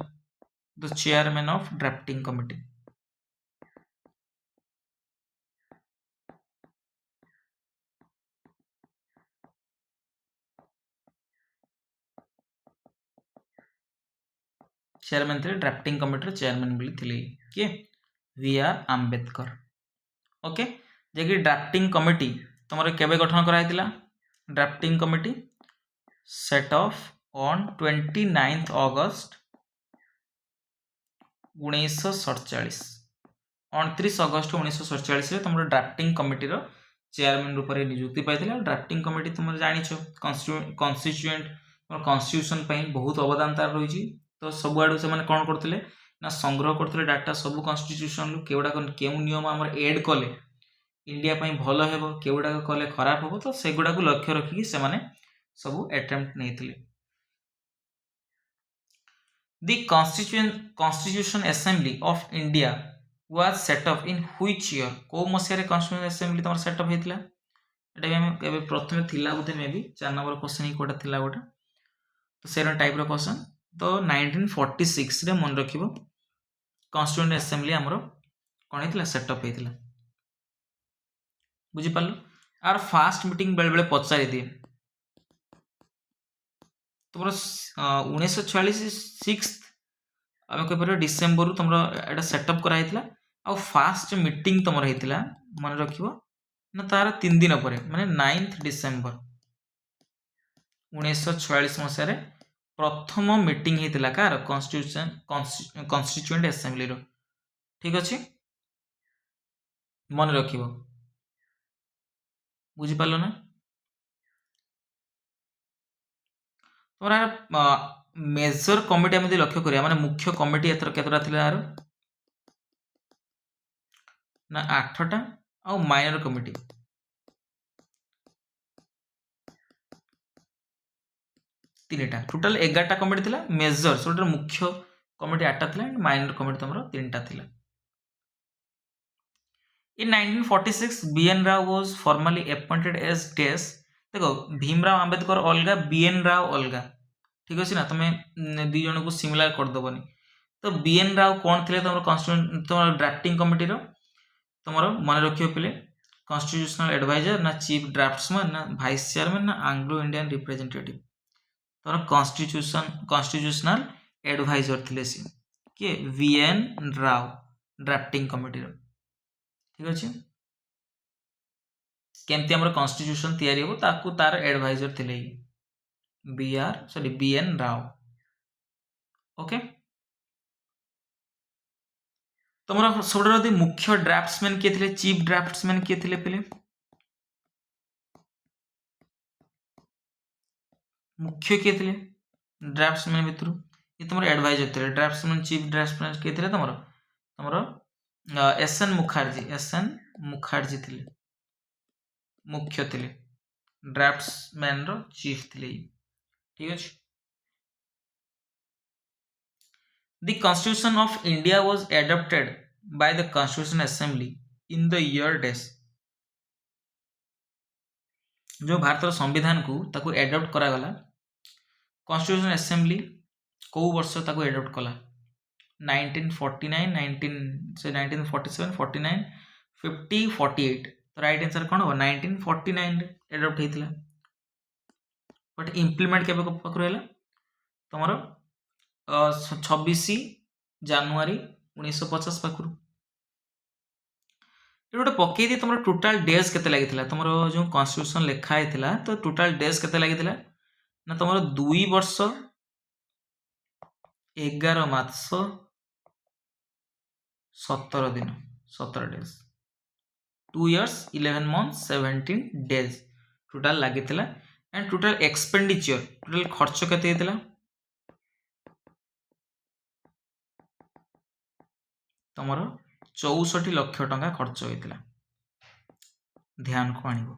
the chairman of drafting committee chairman थे ड्राफ्टिंग कमिटी चेयरमैन बोली थे किए वी.आर. अंबेडकर ओके जे कि ड्राफ्टिंग कमिटी तुम केबे गठन कराइतिला drafting committee set off on 29 August 1947 29 August 1947 तुम ड्राफ्टिंग कमिटी चेयरमैन रूप में नियुक्ति पाई। ड्राफ्टिंग कमिटी तुम जान कन्स्टिट्यूएंट कन्स्टिट्यूशन बहुत अवदान तार रही। तो सब आड़ू से कौन करते ना संग्रह करते डाटा सब कन्स्टिट्यूशन केगुड़ाक क्यों नियम आम एड कले इंडिया भल हे केगुड़ाक कले खराब हम। तो सेगुड़ा लक्ष्य रखिकी से सब अटेम्प्ट नहीं। The Constitution Assembly of India was set up in which year? को मसिया रे Constitution Assembly तमर सेटअप हेतिला एटा भी हम केबे प्रथमे थिला बोधे मे बी 4 नंबर क्वेश्चन ही कोटा थिला गोटा। तो सेरन टाइप रो क्वेश्चन तो 1946 रे मन रखिबो Constitution Assembly हमरो कोन हेतिला सेटअप हेतिला। बुझी पालो आर फास्ट मीटिंग बेले बेले पचारि दिए तुम 1946 आम कह डिसेम्बर तुम एटा सेटअप कराइला आ फास्ट मीटिंग तुम होता मन रख ना तार 3 दिन पर माने 9 डिसेम्बर 1946 मसीह प्रथम मीटिंग होता कार कन्स्टिट्यूएंट असेंबली रो। ठीक अच्छे मन रख बुझीपार ना तुम मेजर कमिटी आम लक्ष्य करिया माने मुख्य कमिटी एथर केतरा थिला यार ना 8टा आ माइनर कमिटी 3टा टोटल 11टा कमिटी थिला। मेजर सोटर मुख्य कमिटी 8टा थिला माइनर कमिटी तमरो 3टा थिला। In 1946 BN Rao was formally appointed as DES। देखो भीमराव आंबेडकर अलगा BN राव अलगा। ठीक अच्छे ना तुम्हें दी जन को सिमिलर करदेवनी। तो BN राव कौन थे तुम कन्स्टिट्यूशन तुम ड्राफ्टिंग कमिटी तुम मन रखियो पिले कन्स्टिट्यूशनल एडवाइजर ना चीफ ड्राफ्ट्समैन ना वाइस चेयरमैन ना आंग्लो इंडियन रिप्रेजेंटेटिव तुम कन्स्टिट्यूशनल एडवाइजर थे सी किए VN राव ड्राफ्टिंग कमिटी। ठीक अच्छे केमती आम कन्स्टिट्यूशन तैयारी हो ताकू तार एडवाइजर थे BN राव। ओके तुम सब मुख्य ड्राफ्ट्समैन किए थे चीफ ड्राफ्ट्समैन किए थे पे मुख्य किए थे ड्राफ्ट्समैन भितर ये तुम एडवाइजर थे ड्राफ्ट्समैन चीफ ड्राफ्ट्समैन किए थे तुम SN मुखार्जी थे मुख्य थे ड्राफ्ट्समैन रो चीफ थे। ठीक अच्छे The Constitution of India was adopted by the Constitution Assembly in the year dash। जो भारत संविधान को ताकू एडप्ट करा गला कॉन्स्टिट्यूशन असेंबली को वर्ष ताकू एडप्ट कला 1949 1947 49 50 48। तो राइट आंसर कौन हो 1949 एडप्ट होता बट इम्प्लीमेंट केबे पाखु हैला तुमरो 26 जानुआरी 1950 पाखु गोटे पकई दी तुम टोटाल डेज केते लगी तुम जो कन्स्टिट्यूशन लिखा होता तो टोटाल डेज केते लगी ना तुम 2 वर्ष 11 मास 17 दिन 17 days 2 years 11 months 17 days total लगी एंड टोटाल एक्सपेंडिचर टोटाल खर्च केते तुम 64 लाख टंका खर्च होता ध्यान को आनिबो।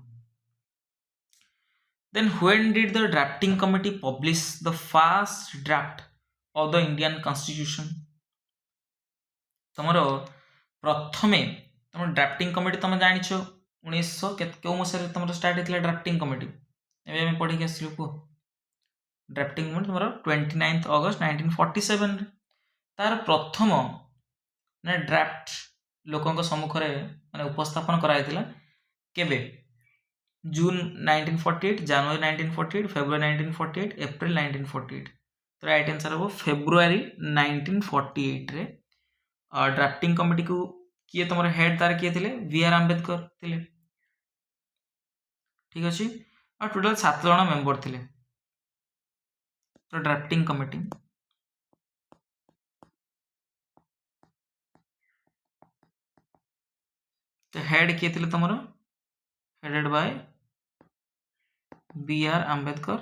Then when did the drafting committee publish the first draft of the Indian Constitution? तुमरो प्रथमे तुम ड्राफ्टिंग कमिटी तुम जान 1900 क्यों मसीह तुम स्टार्ट होता ड्राफ्टिंग कमिटी एवं आम पढ़ी आसलु को ड्राफ्टिंग कमिटी तुम 29 अगस्त 1947 तार प्रथम ना ड्राफ्ट लोकों सम्मुखें माने उपस्थापन कराइला केबे जून 1948 जनवरी 1948 फेब्रुआरी 1948 एप्रिल 1948। तो राइट आंसर हम फेब्रुआरी 1948 रे ड्राफ्टिंग कमिटी को किए तुम हेड तार किए थे BR आंबेडकर थे। ठीक अच्छे और टोटाल 7 जन मेंबर थे तो ड्राफ्टिंग कमिटी तो हेड किए थे तुम हेडेड बाय बी.आर. आंबेडकर।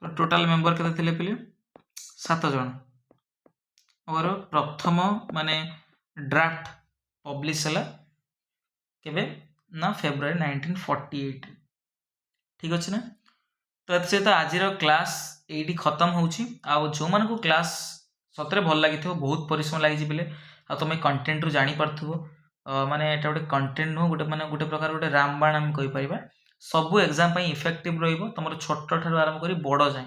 तो टोटाल मेंबर केते थिले पिले 7 जन और प्रथम माने ड्राफ्ट पब्लिश हला केबे ना फेब्रुआरी 1948 ठीक अछि ना। तो एत सहित आज क्लास एटी खत्म होउछि आ जो मान को क्लास सतरे भल लगी बहुत परिश्रम लगी पिले आ तुम कंटेंट रु जानी पारथुबो माने एटा गोटे कंटेंट नु गोटे माने गोटे प्रकार गोटे रामबाण हम कहि परिबा सबु एग्जाम पई इफेक्टिव रहइबो तमरो छोट ठारू आरंभ करी बड़ जाय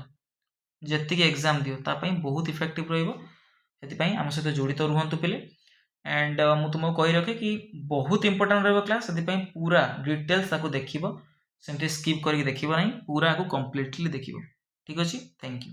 जेतिक एग्जाम दियो ता पई बहुत इफेक्टिव रहइबो सेति पई हम सहित जड़ित रुहंतु पिले एंड मु तुमको कहि रखे कि बहुत इंपोर्टेंट रहइबो क्लास सेति पई पूरा डिटेल्स ताको देखिबो सेमति स्किप करके देखिबो नहीं पूरा को कंप्लीटली देखिबो ठीक अछि थैंक यू।